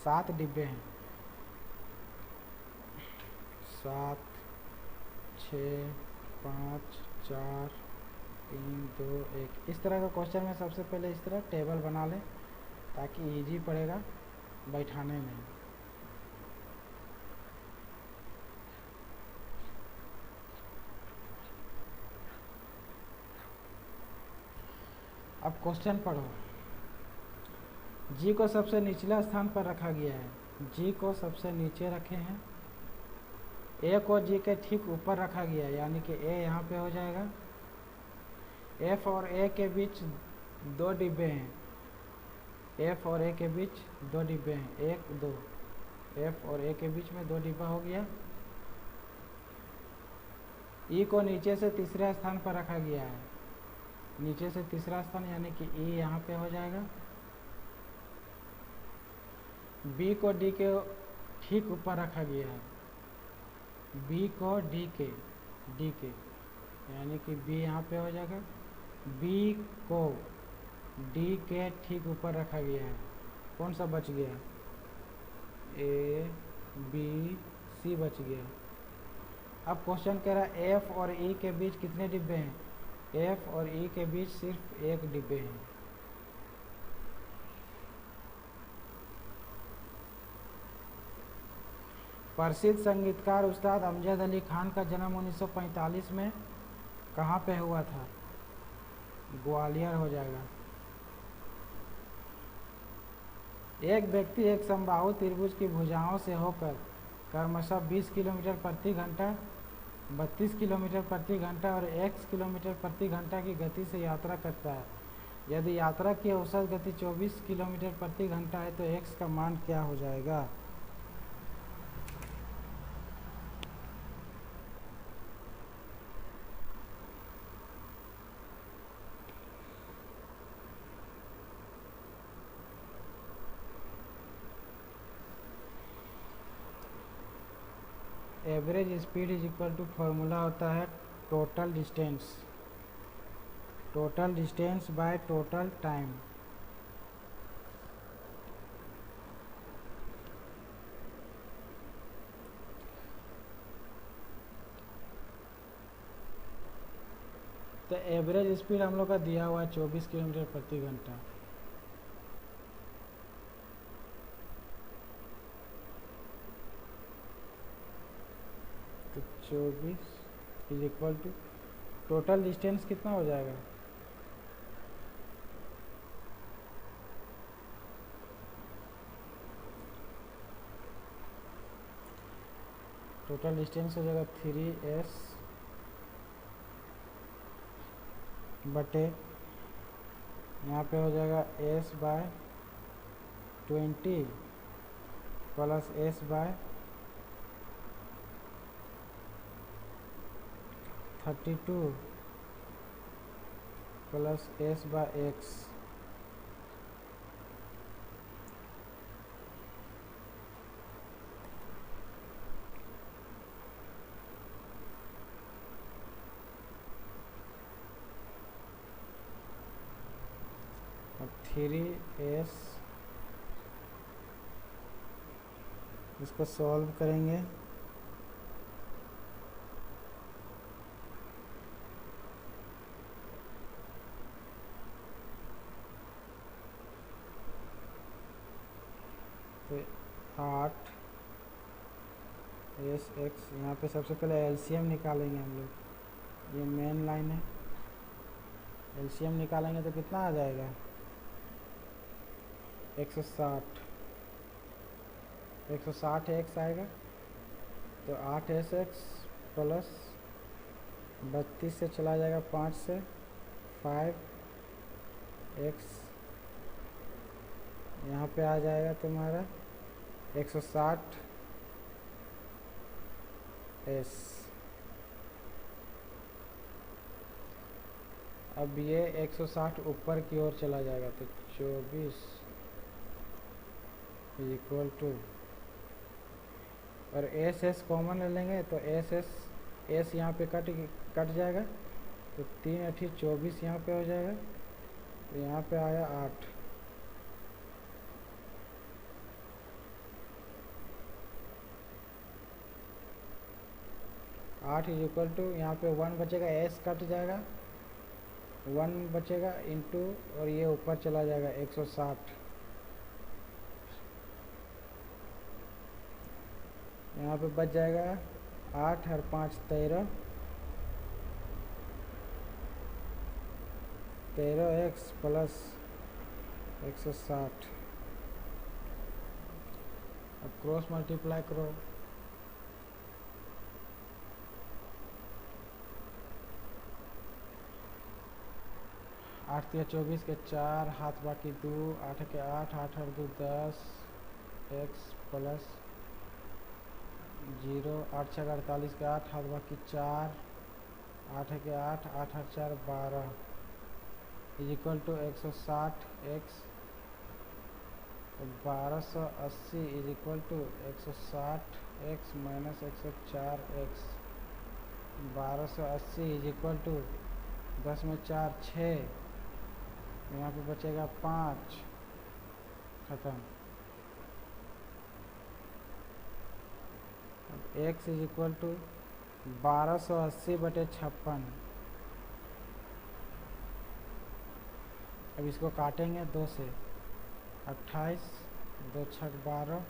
सात डिब्बे हैं। 7, 6, 5, 4, 3, 2, 1। इस तरह का क्वेश्चन में सबसे पहले इस तरह टेबल बना लें ताकि इजी पड़ेगा बैठाने में। अब क्वेश्चन पढ़ो। जी को सबसे निचला स्थान पर रखा गया है, जी को सबसे नीचे रखे हैं। ए को जी के ठीक ऊपर रखा गया है, यानी कि ए यहाँ पे हो जाएगा। एफ और ए के बीच 2 डिब्बे हैं, एफ और ए के बीच 2 डिब्बे हैं, 1 2, एफ और ए के बीच में 2 डिब्बा हो गया। ई को नीचे से तीसरे स्थान पर रखा गया है, नीचे से तीसरा स्थान यानी कि ई यहाँ पे हो जाएगा। बी को डी के ठीक ऊपर रखा गया है, बी को डी के यानी कि बी यहाँ पे हो जाएगा। बी को डी के ठीक ऊपर रखा गया है। कौन सा बच गया? ए बी सी बच गया। अब क्वेश्चन कह रहा है एफ और ई के बीच कितने डिब्बे हैं? एफ और ई के बीच सिर्फ 1 डिब्बे हैं। प्रसिद्ध संगीतकार उस्ताद अमजद अली खान का जन्म 1945 में कहाँ पे हुआ था? ग्वालियर हो जाएगा। एक व्यक्ति एक समबाहु त्रिभुज की भुजाओं से होकर क्रमशः 20 किलोमीटर प्रति घंटा, 32 किलोमीटर प्रति घंटा और x किलोमीटर प्रति घंटा की गति से यात्रा करता है। यदि यात्रा की औसत गति 24 किलोमीटर प्रति घंटा है तो x का मान क्या हो जाएगा? Average speed is equal to formula होता है total distance by total time. तो एवरेज स्पीड हम लोग का दिया हुआ है 24 किलोमीटर प्रति घंटा। तो 24 is equal to total distance कितना हो जाएगा? टोटल डिस्टेंस हो जाएगा 3s बटे यहाँ पे हो जाएगा s by 20 plus s by 32 plus s by x। और 3s इसको सॉल्व करेंगे तो 8 s x, यहाँ पे सबसे पहले एलसीएम निकालेंगे हम लोग। ये मेन लाइन है। एलसीएम निकालेंगे तो कितना आ जाएगा 160। 160 एक्स आएगा तो 8 प्लस 32 से चला जाएगा 5 से 5 एक्स, यहाँ पे आ जाएगा तुम्हारा 160 एस। अब ये 160 ऊपर की ओर चला जाएगा तो 24 इक्वल टू, और एस कॉमन ले लेंगे तो एस यहाँ पे कट जाएगा तो 3 8 24 यहाँ पे हो जाएगा, तो यहाँ पे आया 8। इज इक्वल टू, यहाँ पे 1 बचेगा, एस कट जाएगा, 1 बचेगा इंटू, और ये ऊपर चला जाएगा 160। यहाँ पे बच जाएगा 8 और 5 13, 13x प्लस 160। अब क्रॉस मल्टीप्लाई करो, 8 तिया 24 के 4, हाथ बाकी 2, 8 के 8, 8 और 2 10, x प्लस 0, 8 6 48 के 8, हाथ बाकी 4, 8 के 8, 8 और 4 12 इज इक्वल टू 160 एक्स। तो 1280 is equal to 160 x minus 104 x. 1280 is equal to 10 में 4 6, यहाँ पे बचेगा 5, खत्म। अब एक्स इज इक्वल टू 1280 बटे 56। अब इसको काटेंगे 2 से, 28, 2 छक 12,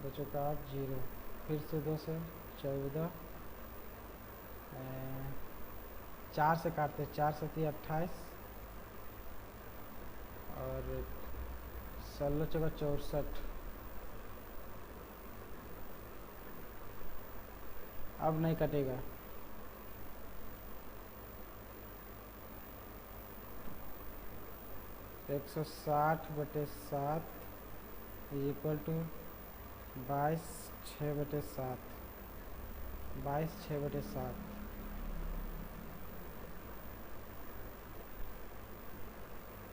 2 चौका 8 0, फिर से 2 से 14, 4 से काटते, 4 7 28, और 16 चौका 64। अब नहीं कटेगा, तो 160 बटे 7 इज इक्वल टू 22 6 बटे 7, 22 6 बटे 7।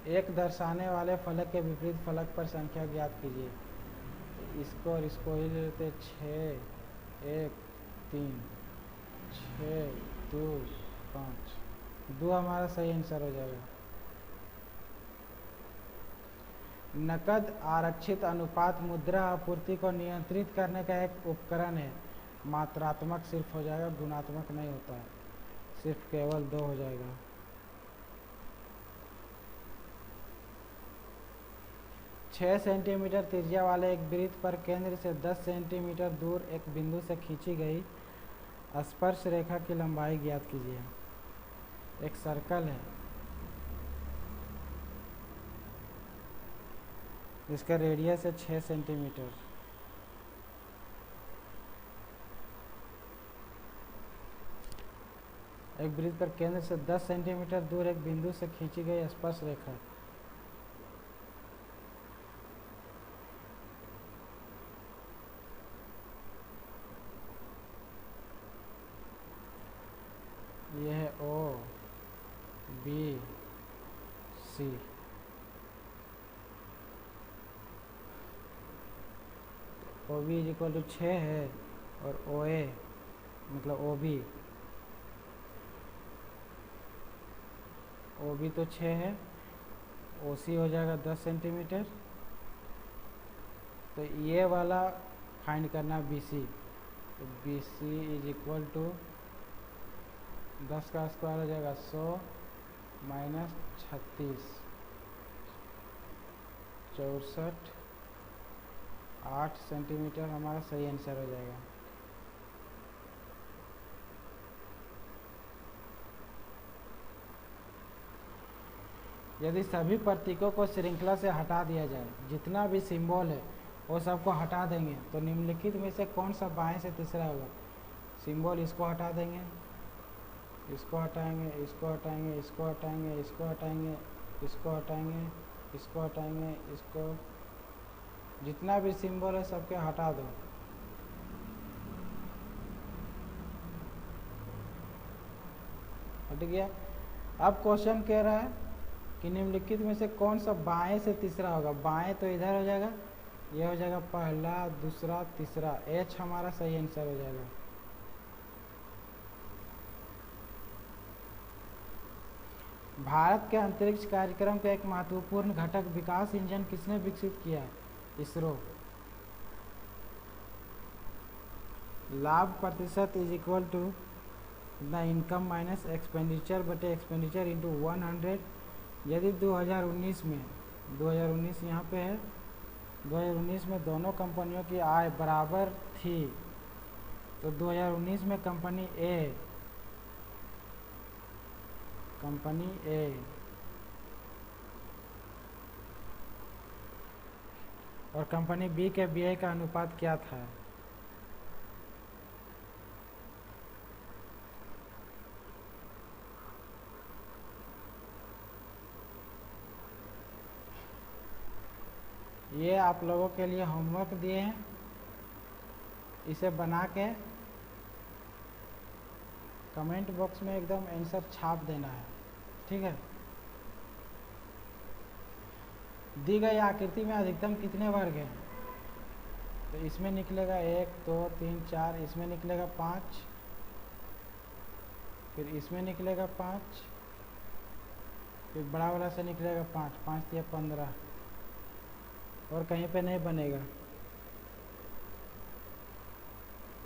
एक दर्शाने वाले फलक के विपरीत फलक पर संख्या ज्ञात कीजिए। इसको और इसको ही ले लेते, 6 1 3, 6 2 5, 2 हमारा सही आंसर हो जाएगा। नकद आरक्षित अनुपात मुद्रा आपूर्ति को नियंत्रित करने का एक उपकरण है। मात्रात्मक सिर्फ हो जाएगा, गुणात्मक नहीं होता है, सिर्फ केवल 2 हो जाएगा। छः सेंटीमीटर त्रिज्या वाले एक वृत्त पर केंद्र से 10 सेंटीमीटर दूर एक बिंदु से खींची गई स्पर्श रेखा की लंबाई ज्ञात कीजिए। एक सर्कल है, जिसका रेडियस है 6 सेंटीमीटर। एक वृत्त पर केंद्र से 10 सेंटीमीटर दूर एक बिंदु से खींची गई स्पर्श रेखा। यह है O B C. O B is equal to 6 है, और ओ ए मतलब ओ बी तो 6 है, ओ सी हो जाएगा 10 सेंटीमीटर। तो ये वाला फाइंड करना बी सी। तो B C is equal to 10 का स्क्वायर हो जाएगा 100 माइनस 36, 64, 8 सेंटीमीटर हमारा सही आंसर हो जाएगा। यदि सभी प्रतीकों को श्रृंखला से हटा दिया जाए, जितना भी सिंबल है वो सबको हटा देंगे, तो निम्नलिखित में से कौन सा बाएं से तीसरा होगा? सिंबल इसको हटा देंगे, इसको हटाएंगे, इसको हटाएंगे, इसको हटाएंगे, इसको हटाएंगे, इसको हटाएंगे, इसको हटाएंगे, इसको, जितना भी सिंबल है सबके हटा दो। हट गया। अब क्वेश्चन कह रहा है कि निम्नलिखित में से कौन सा बाएं से तीसरा होगा? बाएं तो इधर हो जाएगा, ये हो जाएगा पहला, दूसरा, तीसरा, एच हमारा सही आंसर हो जाएगा। भारत के अंतरिक्ष कार्यक्रम का एक महत्वपूर्ण घटक विकास इंजन किसने विकसित किया है? इसरो। लाभ प्रतिशत is equal to the income minus expenditure बटे एक्सपेंडिचर इंटू 100। यदि 2019 में, 2019 यहाँ पे है, 2019 में दोनों कंपनियों की आय बराबर थी, तो 2019 में कंपनी ए और कंपनी बी के बीआई का अनुपात क्या था? ये आप लोगों के लिए होमवर्क दिए हैं, इसे बना के कमेंट बॉक्स में एकदम आंसर छाप देना है, ठीक है। दी गई आकृति में अधिकतम कितने वर्ग हैं? तो इसमें निकलेगा 1 2 3 4, इसमें निकलेगा 5, फिर इसमें निकलेगा 5, फिर बड़ा वाला से निकलेगा 5, 5 या 15, और कहीं पे नहीं बनेगा।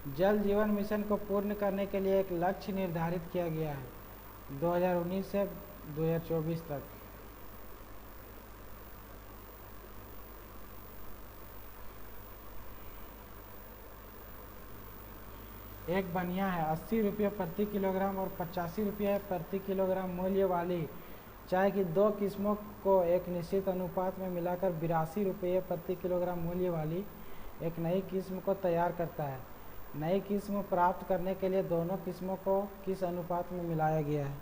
जल जीवन मिशन को पूर्ण करने के लिए एक लक्ष्य निर्धारित किया गया है 2019 से 2024 तक। एक बनिया है 80 रुपये प्रति किलोग्राम और 85 रुपये प्रति किलोग्राम मूल्य वाली चाय की दो किस्मों को एक निश्चित अनुपात में मिलाकर 82 रुपये प्रति किलोग्राम मूल्य वाली एक नई किस्म को तैयार करता है। नई किस्म प्राप्त करने के लिए दोनों किस्मों को किस अनुपात में मिलाया गया है?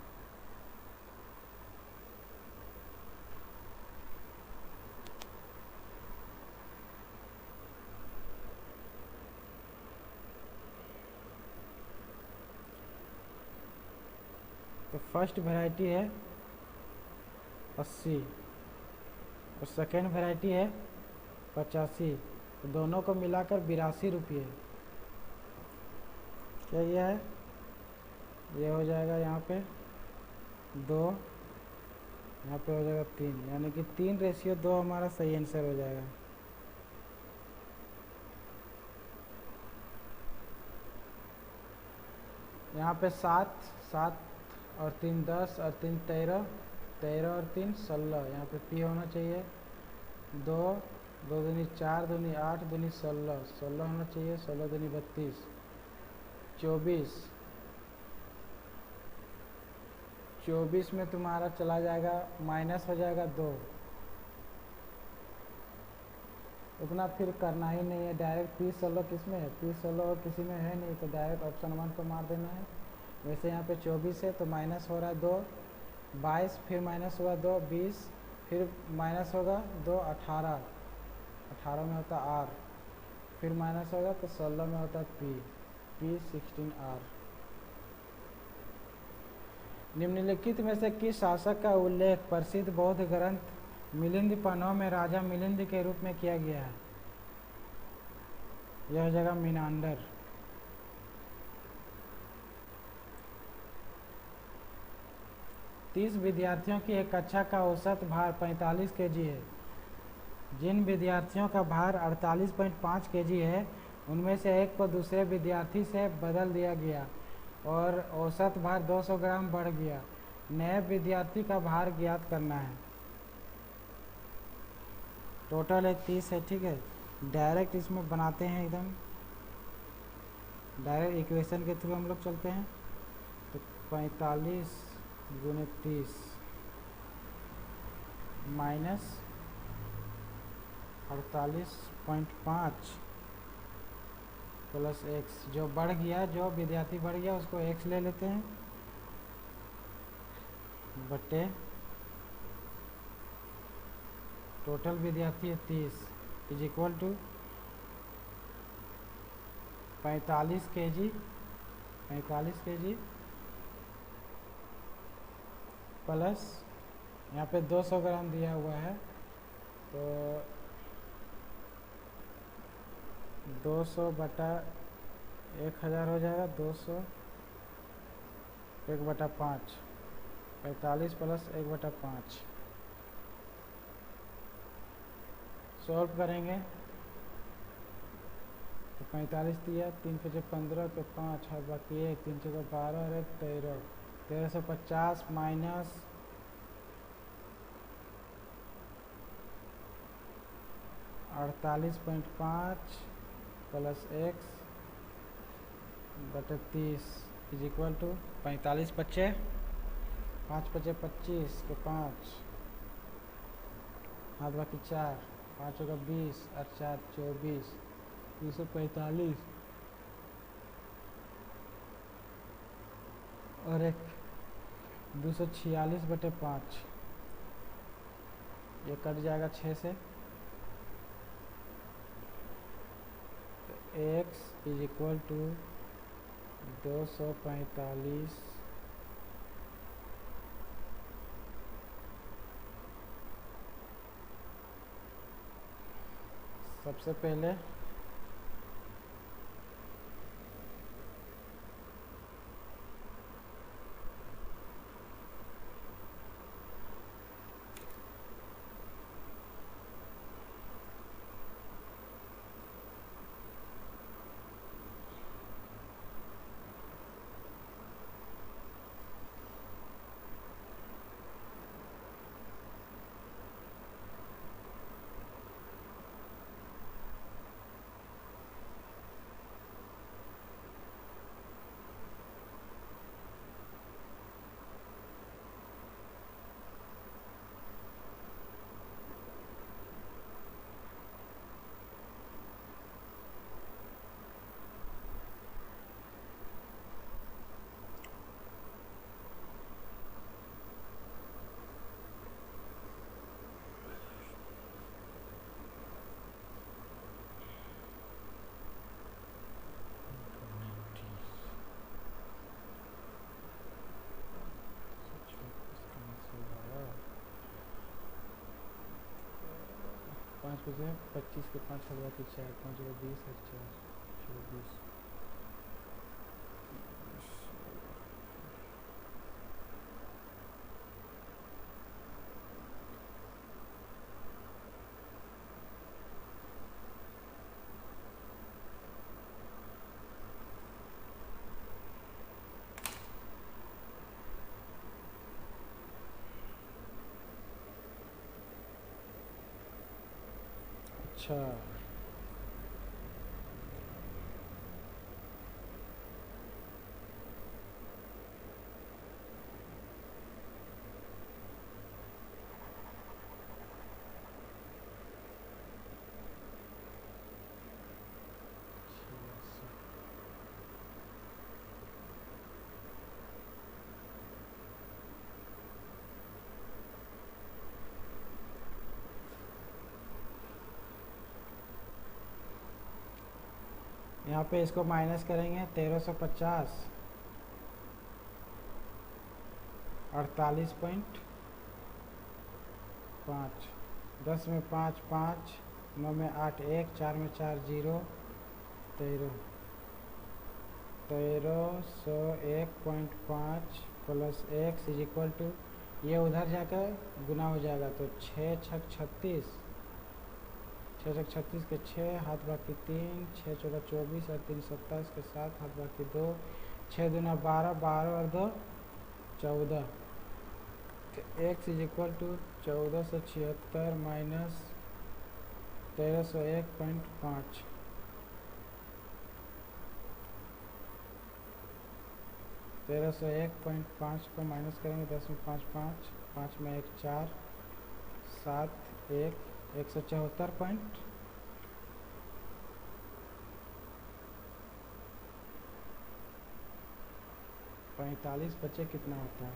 तो फर्स्ट वैरायटी है 80 और सेकेंड वैरायटी है 85, तो दोनों को मिलाकर 82 रुपये। क्या ये है? ये हो जाएगा यहाँ पे 2, यहाँ पे हो जाएगा 3, यानी कि 3:2 हमारा सही आंसर हो जाएगा। यहाँ पे 7 और 3 10 और 3 13, 13 और 3 16, यहाँ पे पी होना चाहिए 2, 2 दूनी 4, दूनी 8, दूनी 16, 16 होना चाहिए, 16 दूनी 32, 24 में तुम्हारा चला जाएगा, माइनस हो जाएगा 2। उतना फिर करना ही नहीं है, डायरेक्ट P16 किस में है? P16 और किसी में है नहीं, तो डायरेक्ट ऑप्शन 1 को मार देना है। वैसे यहाँ पे 24 है तो माइनस हो रहा है 2, 22, फिर माइनस हुआ 2, 20, फिर माइनस होगा 2, 18, 18 में होता R, फिर माइनस होगा तो 16 में होता P16R। निम्नलिखित में से किस शासक का उल्लेख प्रसिद्ध बौद्ध ग्रंथ मिलिंद पन्नों में राजा मिलिंद के रूप में किया गया है? यह जगह मीनांडर। तीस विद्यार्थियों की एक कक्षा का औसत भार 45 kg है। जिन विद्यार्थियों का भार 48.5 kg है, उनमें से एक को दूसरे विद्यार्थी से बदल दिया गया और औसत भार 200 ग्राम बढ़ गया। नए विद्यार्थी का भार ज्ञात करना है। टोटल है 30 है, ठीक है। डायरेक्ट इसमें बनाते हैं, एकदम डायरेक्ट इक्वेशन के थ्रू हम लोग चलते हैं। तो 45 × 30 माइनस 48.5 प्लस एक्स। जो बढ़ गया, जो विद्यार्थी बढ़ गया उसको एक्स ले लेते हैं, बटे टोटल विद्यार्थी है 30 is equal to 45 kg, 45 kg plus यहाँ पे 200 ग्राम दिया हुआ है, तो 200 बटा 1000 हो जाएगा, 200 1/5, 45 प्लस 1/5। सॉल्व करेंगे तो 45 दिया, 3 5 15 के 5 है, बाकी 1 3 6 12 और 1 13, 1350 माइनस 48.5 प्लस एक्स बटे 30 इज इक्वल टू 45 बचे 5 बचे 25 के 5 हाथ बाकी 4, 5 होगा 20 और 4 24, 245 और एक 246 बटे 5, ये कट जाएगा 6 से, तो x इज इक्वल टू 245 सबसे पहले पाँच बजे 25 के 5 हज़ार की 4, 5 बजे 20 और 4 24। अच्छा, यहाँ पे इसको माइनस करेंगे 1350 48.5, 10 में 5 5, 9 में 8 1, 4 में 4 0, 1301.5 plus x is equal to, ये उधर जाकर गुना हो जाएगा, तो 6 छक 36, 6 छक 36 के 6 हाथ बाकी 3, 6 14 24 और 3 27 के 7 हाथ बाकी 2, 6 दूना 12, 12 और 2 14, तो x is equal to 1476 minus 1301.5, 1301.5 को माइनस करेंगे, 10 में 5 5, 5 में 1 4, 174.45 बचे कितना होता है?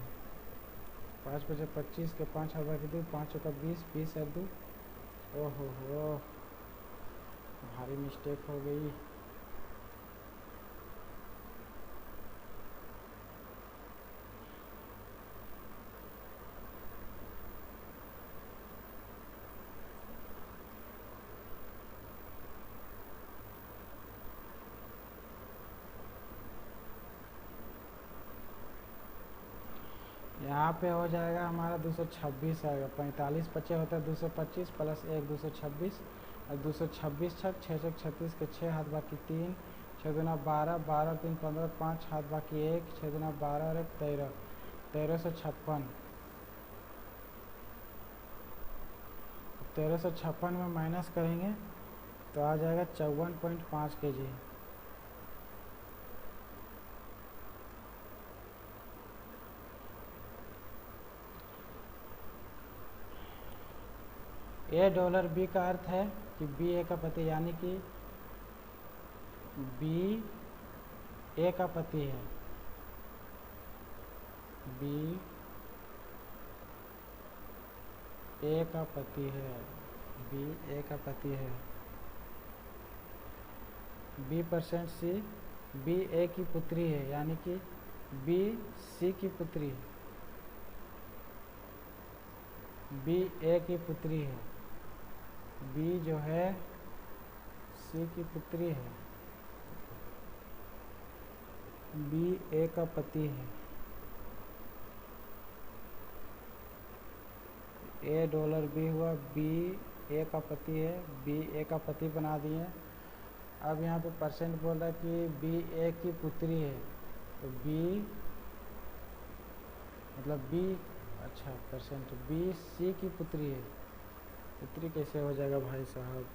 5 बचे 25 के 5 हाथ बाकी 2, 5 का 20, 20 है 2। ओहो हो, भारी मिस्टेक हो गई। यहाँ पे हो जाएगा हमारा 226 आएगा। 45 बचे होता है 225 प्लस 1 226 और 226 छक 6 छक 36 के 6 हाथ बाकी 3, 6 दूना 12, 12 3 15, 5 हाथ बाकी 1, 6 दूना 12 और 13, 1356। 1356 में माइनस करेंगे तो आ जाएगा 54.5 kg। $A B का अर्थ है कि B A का पति, यानी कि B A का पति है। B A का पति है। B A का पति है। B% C B A की पुत्री है, यानी कि B C की पुत्री है। B A की पुत्री है। B जो है C की पुत्री है। B A का पति है। $A हुआ, B A का पति है, B A का पति बना दिए। अब यहाँ पे परसेंट बोल रहा है कि B A की पुत्री है, तो B मतलब B, अच्छा परसेंट B C की पुत्री है। पुत्री कैसे हो जाएगा भाई साहब?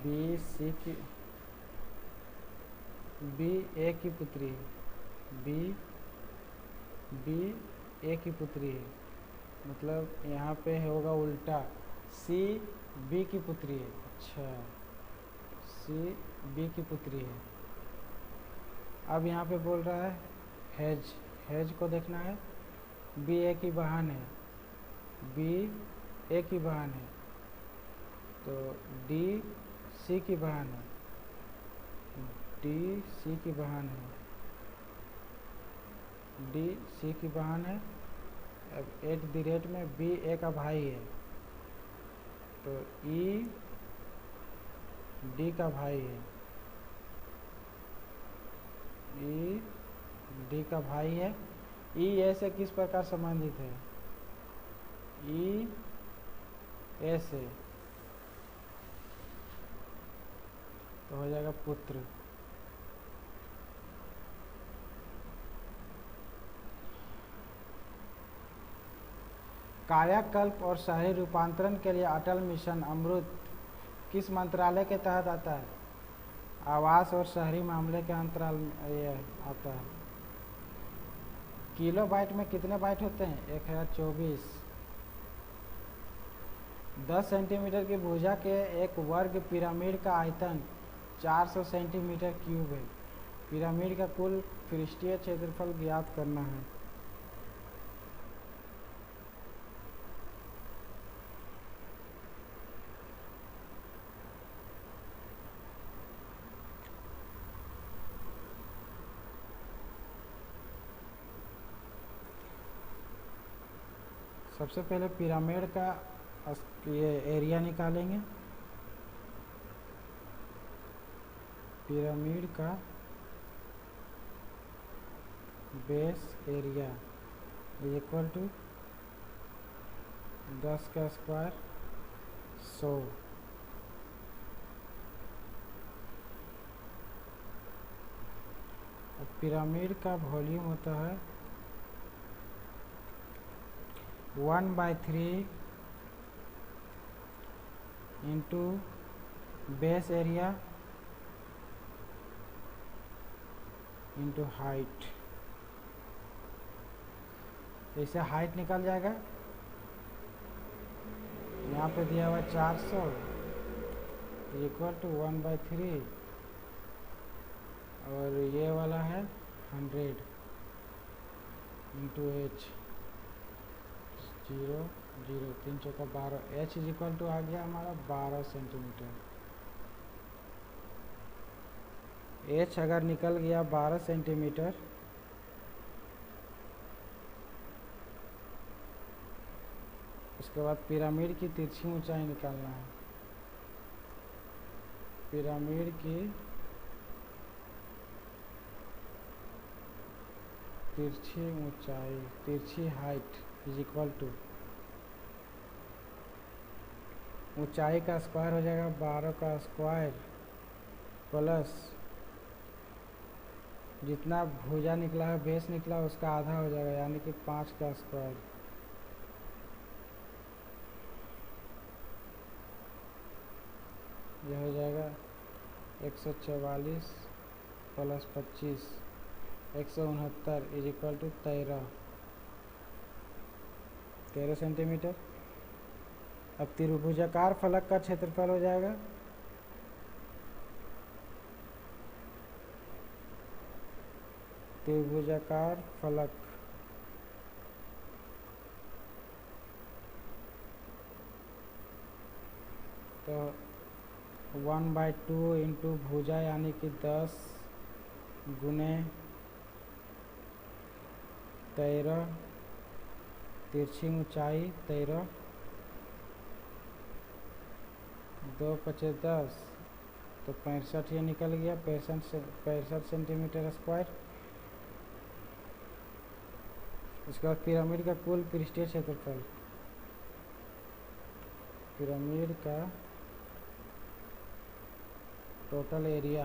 B C की B A की पुत्री है। B A की पुत्री है, मतलब यहाँ पे होगा उल्टा, C B की पुत्री है। अच्छा, C B की पुत्री है। अब यहाँ पे बोल रहा है हेज को देखना है। B A की बहन है, B A की बहन है, तो D C की बहन है, D C की बहन है, D C की बहन है। अब एट द रेट में B A का भाई है, तो E D का भाई है। E D का भाई है। E A से किस प्रकार संबंधित है? E A से तो हो जाएगा पुत्र। कायाकल्प और शहरी रूपांतरण के लिए अटल मिशन अमृत किस मंत्रालय के तहत आता है? आवास और शहरी मामले के अंतराल ये आता है। किलोबाइट में कितने बाइट होते हैं? 1024। 10 सेंटीमीटर की भुजा के एक वर्ग पिरामिड का आयतन 400 सेंटीमीटर क्यूब है। पिरामिड का कुल पृष्ठीय क्षेत्रफल ज्ञात करना है। सबसे पहले पिरामिड का ये एरिया निकालेंगे। पिरामिड का बेस एरिया इक्वल टू 10 का स्क्वायर 100। पिरामिड का वॉल्यूम होता है 1/3 into base area into height. इससे हाइट निकल जाएगा, यहाँ पे दिया हुआ 400 इक्वल टू 1/3 और ये वाला है 100 इंटू एच 0 0 3 चौका 12 एच इज इक्वल टू आ गया हमारा 12 सेंटीमीटर। एच अगर निकल गया 12 सेंटीमीटर उसके बाद पिरामिड की तिरछी ऊंचाई निकालना है। पिरामिड की तिरछी ऊंचाई, तिरछी हाइट इज इक्वल टू ऊंचाई का स्क्वायर हो जाएगा 12 का स्क्वायर प्लस जितना भुजा निकला है, बेस निकला उसका आधा हो जाएगा, यानी कि 5 का स्क्वायर। यह हो जाएगा 144 plus 25 169 is equal to 13 centimetre. अब त्रिभुजाकार फलक का क्षेत्रफल हो जाएगा त्रिभुजाकार फलक तो 1/2 इंटू भुजा यानी कि 10 गुने 13 तिरछी ऊंचाई 13 2 पचे 10 तो 65 ये निकल गया 65 सेंटीमीटर स्क्वायर। उसके बाद पिरामिड का कुल पृष्ठीय क्षेत्रफल, पिरामिड का total area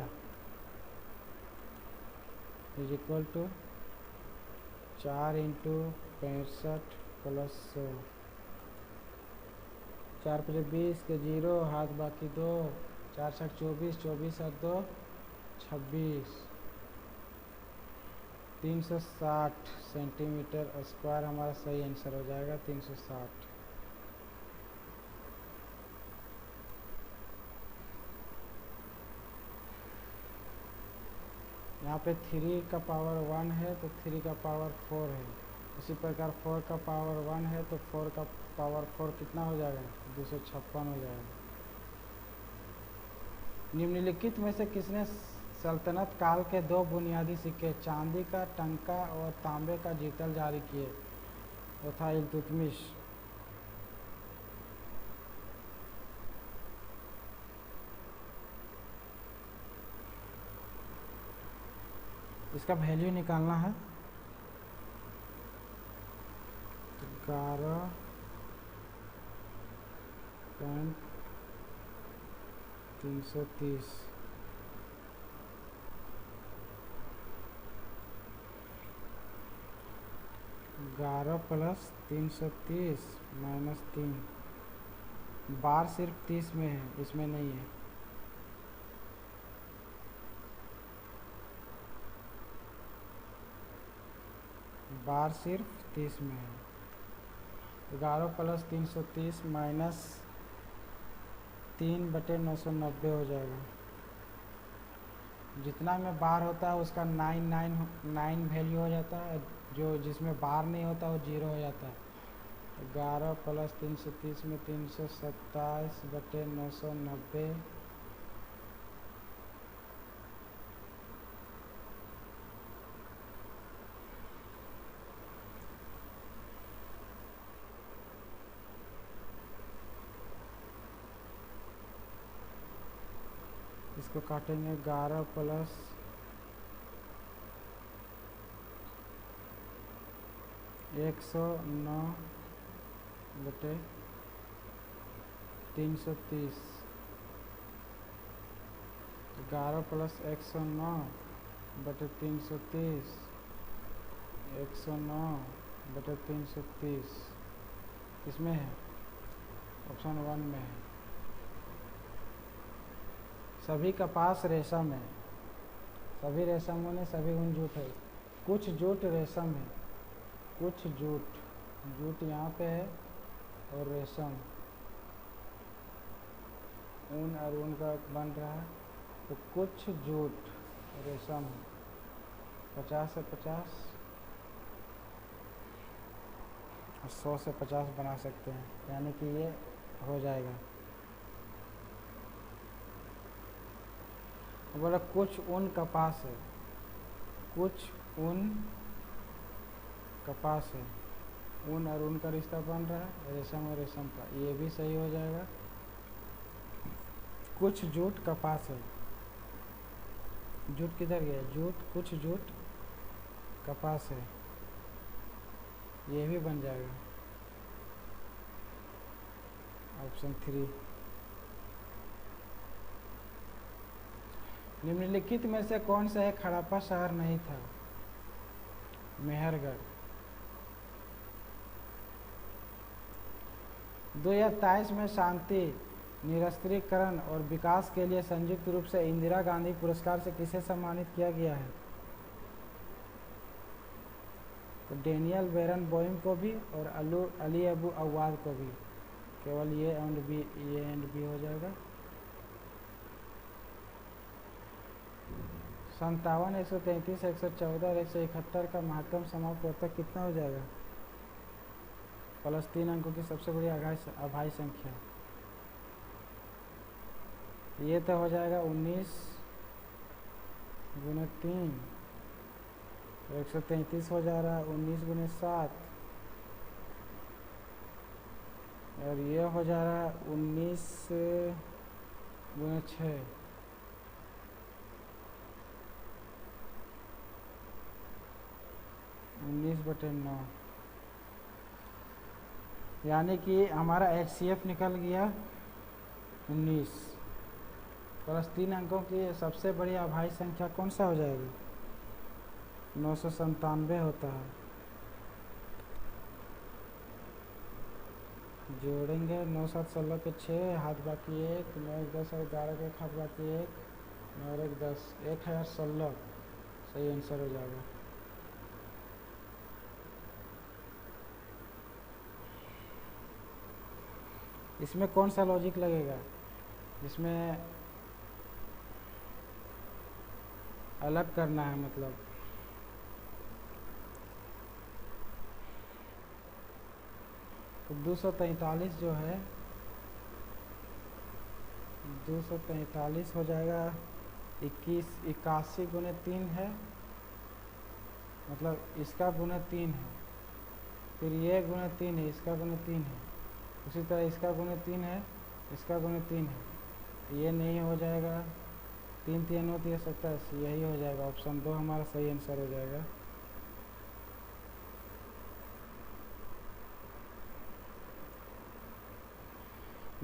is equal to 4 into 65 plus 100 4 पचे 20 के 0 हाथ बाकी 2 4 छक 24 24 और 2 26 360 सेंटीमीटर स्क्वायर हमारा सही आंसर हो जाएगा 360। यहाँ पे 3 का पावर 1 है तो 3 का पावर 4 है। इसी प्रकार 4 का पावर 1 है तो 4 का पावर 4 कितना हो जाएगा 256 हो जाएगा। निम्नलिखित में से किसने सल्तनत काल के 2 बुनियादी सिक्के चांदी का टंका और तांबे का जीतल जारी किए? वो था इल्तुतमिश। इसका वैल्यू निकालना है 11.330 11 प्लस 330 माइनस 3 बार सिर्फ 30 में है, इसमें नहीं है। बार सिर्फ 30 में है। 11 प्लस 330 माइनस 3/990 हो जाएगा। जितना में बार होता है उसका 9 वैल्यू हो जाता है, जो जिसमें बार नहीं होता वो 0 हो जाता है। 11 प्लस 330 में 327/990 इसको काटेंगे 11 प्लस 109/330 11 प्लस 109/330 109/330 किसमें है? ऑप्शन 1 में है। सभी कपास रेशम है, सभी रेशम ने सभी ऊन जूट है। कुछ जूट रेशम है, कुछ जूट, जूट यहाँ पे है और रेशम ऊन और ऊन का बन रहा है, तो कुछ जूट रेशम है। 50 से 50 और 100 से 50 बना सकते हैं, यानी कि ये हो जाएगा। बोला कुछ ऊन कपास है, कुछ ऊन कपास है, ऊन और ऊन का रिश्ता बन रहा है, रेशम और रेशम का, ये भी सही हो जाएगा। कुछ जूट कपास है, जूट किधर गया, जूट, कुछ जूट कपास है, ये भी बन जाएगा ऑप्शन 3। निम्नलिखित में से कौन सा एक हड़प्पा शहर नहीं था? मेहरगढ़। 2023 में शांति, निरस्त्रीकरण और विकास के लिए संयुक्त रूप से इंदिरा गांधी पुरस्कार से किसे सम्मानित किया गया है? तो डेनियल बेरनबोइम को भी और अली अबू अवाद को भी। केवल ये एंड बी हो जाएगा। 57, 133, 114 और 171 का महत्तम समाप्त होता कितना हो जाएगा? प्लस 3 अंकों की सबसे बड़ी अभाज्य संख्या, ये तो हो जाएगा 19 गुने 3, तो 133 हो जा रहा है 19 गुने 7, और ये हो जा रहा है 19 गुने 6, उन्नीस बटे 9, यानी कि हमारा HCF निकल गया 19। प्लस 3 अंकों की सबसे बड़ी अभाज्य संख्या कौन सा हो जाएगा? 997 होता है। जोड़ेंगे 9 7 16 के 6, हाथ बाकी 1, 9 1 10 और 11 के हाथ बाकी 1, 9 और 1 10, 1016 सही आंसर हो जाएगा। इसमें कौन सा लॉजिक लगेगा? इसमें अलग करना है, मतलब तो 243 जो है 243 हो जाएगा 81 गुने 3 है, मतलब इसका गुने 3 है, फिर ये गुने 3 है, इसका गुने 3 है, उसी तरह इसका गुने 3 है, इसका गुने 3 है, ये नहीं हो जाएगा। 3 3 होती है 27, यही हो जाएगा। ऑप्शन 2 हमारा सही आंसर हो जाएगा।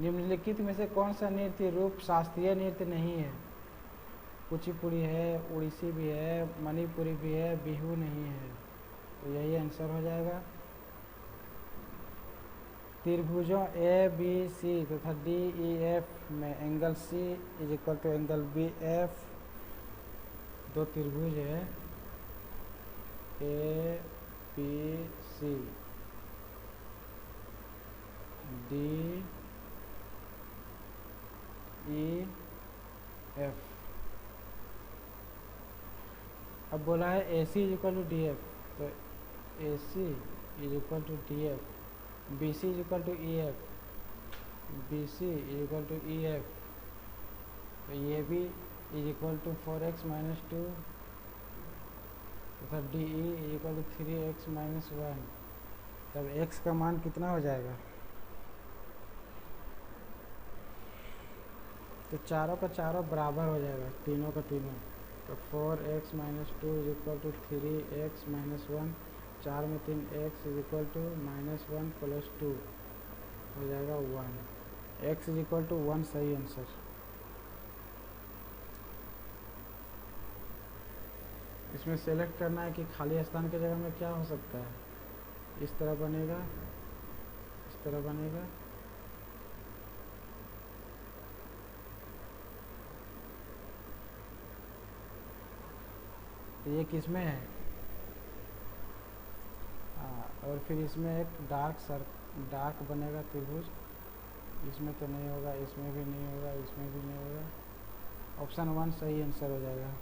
निम्नलिखित में से कौन सा नृत्य रूप शास्त्रीय नृत्य नहीं है? कुचिपुड़ी है, उड़ीसी भी है, मणिपुरी भी है, बिहू नहीं है, तो यही आंसर हो जाएगा। त्रिभुजों ABC तथा DEF में angle C is equal to angle BF, दो त्रिभुज है ABC, DEF, अब बोला है AC is equal to DF, तो AC is equal to DF, BC is equal to EF, BC is equal to EF, तो ये भी is equal to 4x minus 2 तथा DE is equal to 3x minus 1, तब x का मान कितना हो जाएगा? तो चारों का चारों बराबर हो जाएगा, तीनों का तीनों, तो 4x minus 2 is equal to 3x minus 1, 4 में 3x is equal to minus 1 plus 2 हो जाएगा 1, x इज इक्वल टू 1 सही आंसर। इसमें सेलेक्ट करना है कि खाली स्थान की जगह में क्या हो सकता है। इस तरह बनेगा, इस तरह बनेगा, तो ये किस में है? और फिर इसमें एक डार्क बनेगा त्रिभुज, इसमें तो नहीं होगा, इसमें भी नहीं होगा, इसमें भी नहीं होगा। ऑप्शन 1 सही आंसर हो जाएगा।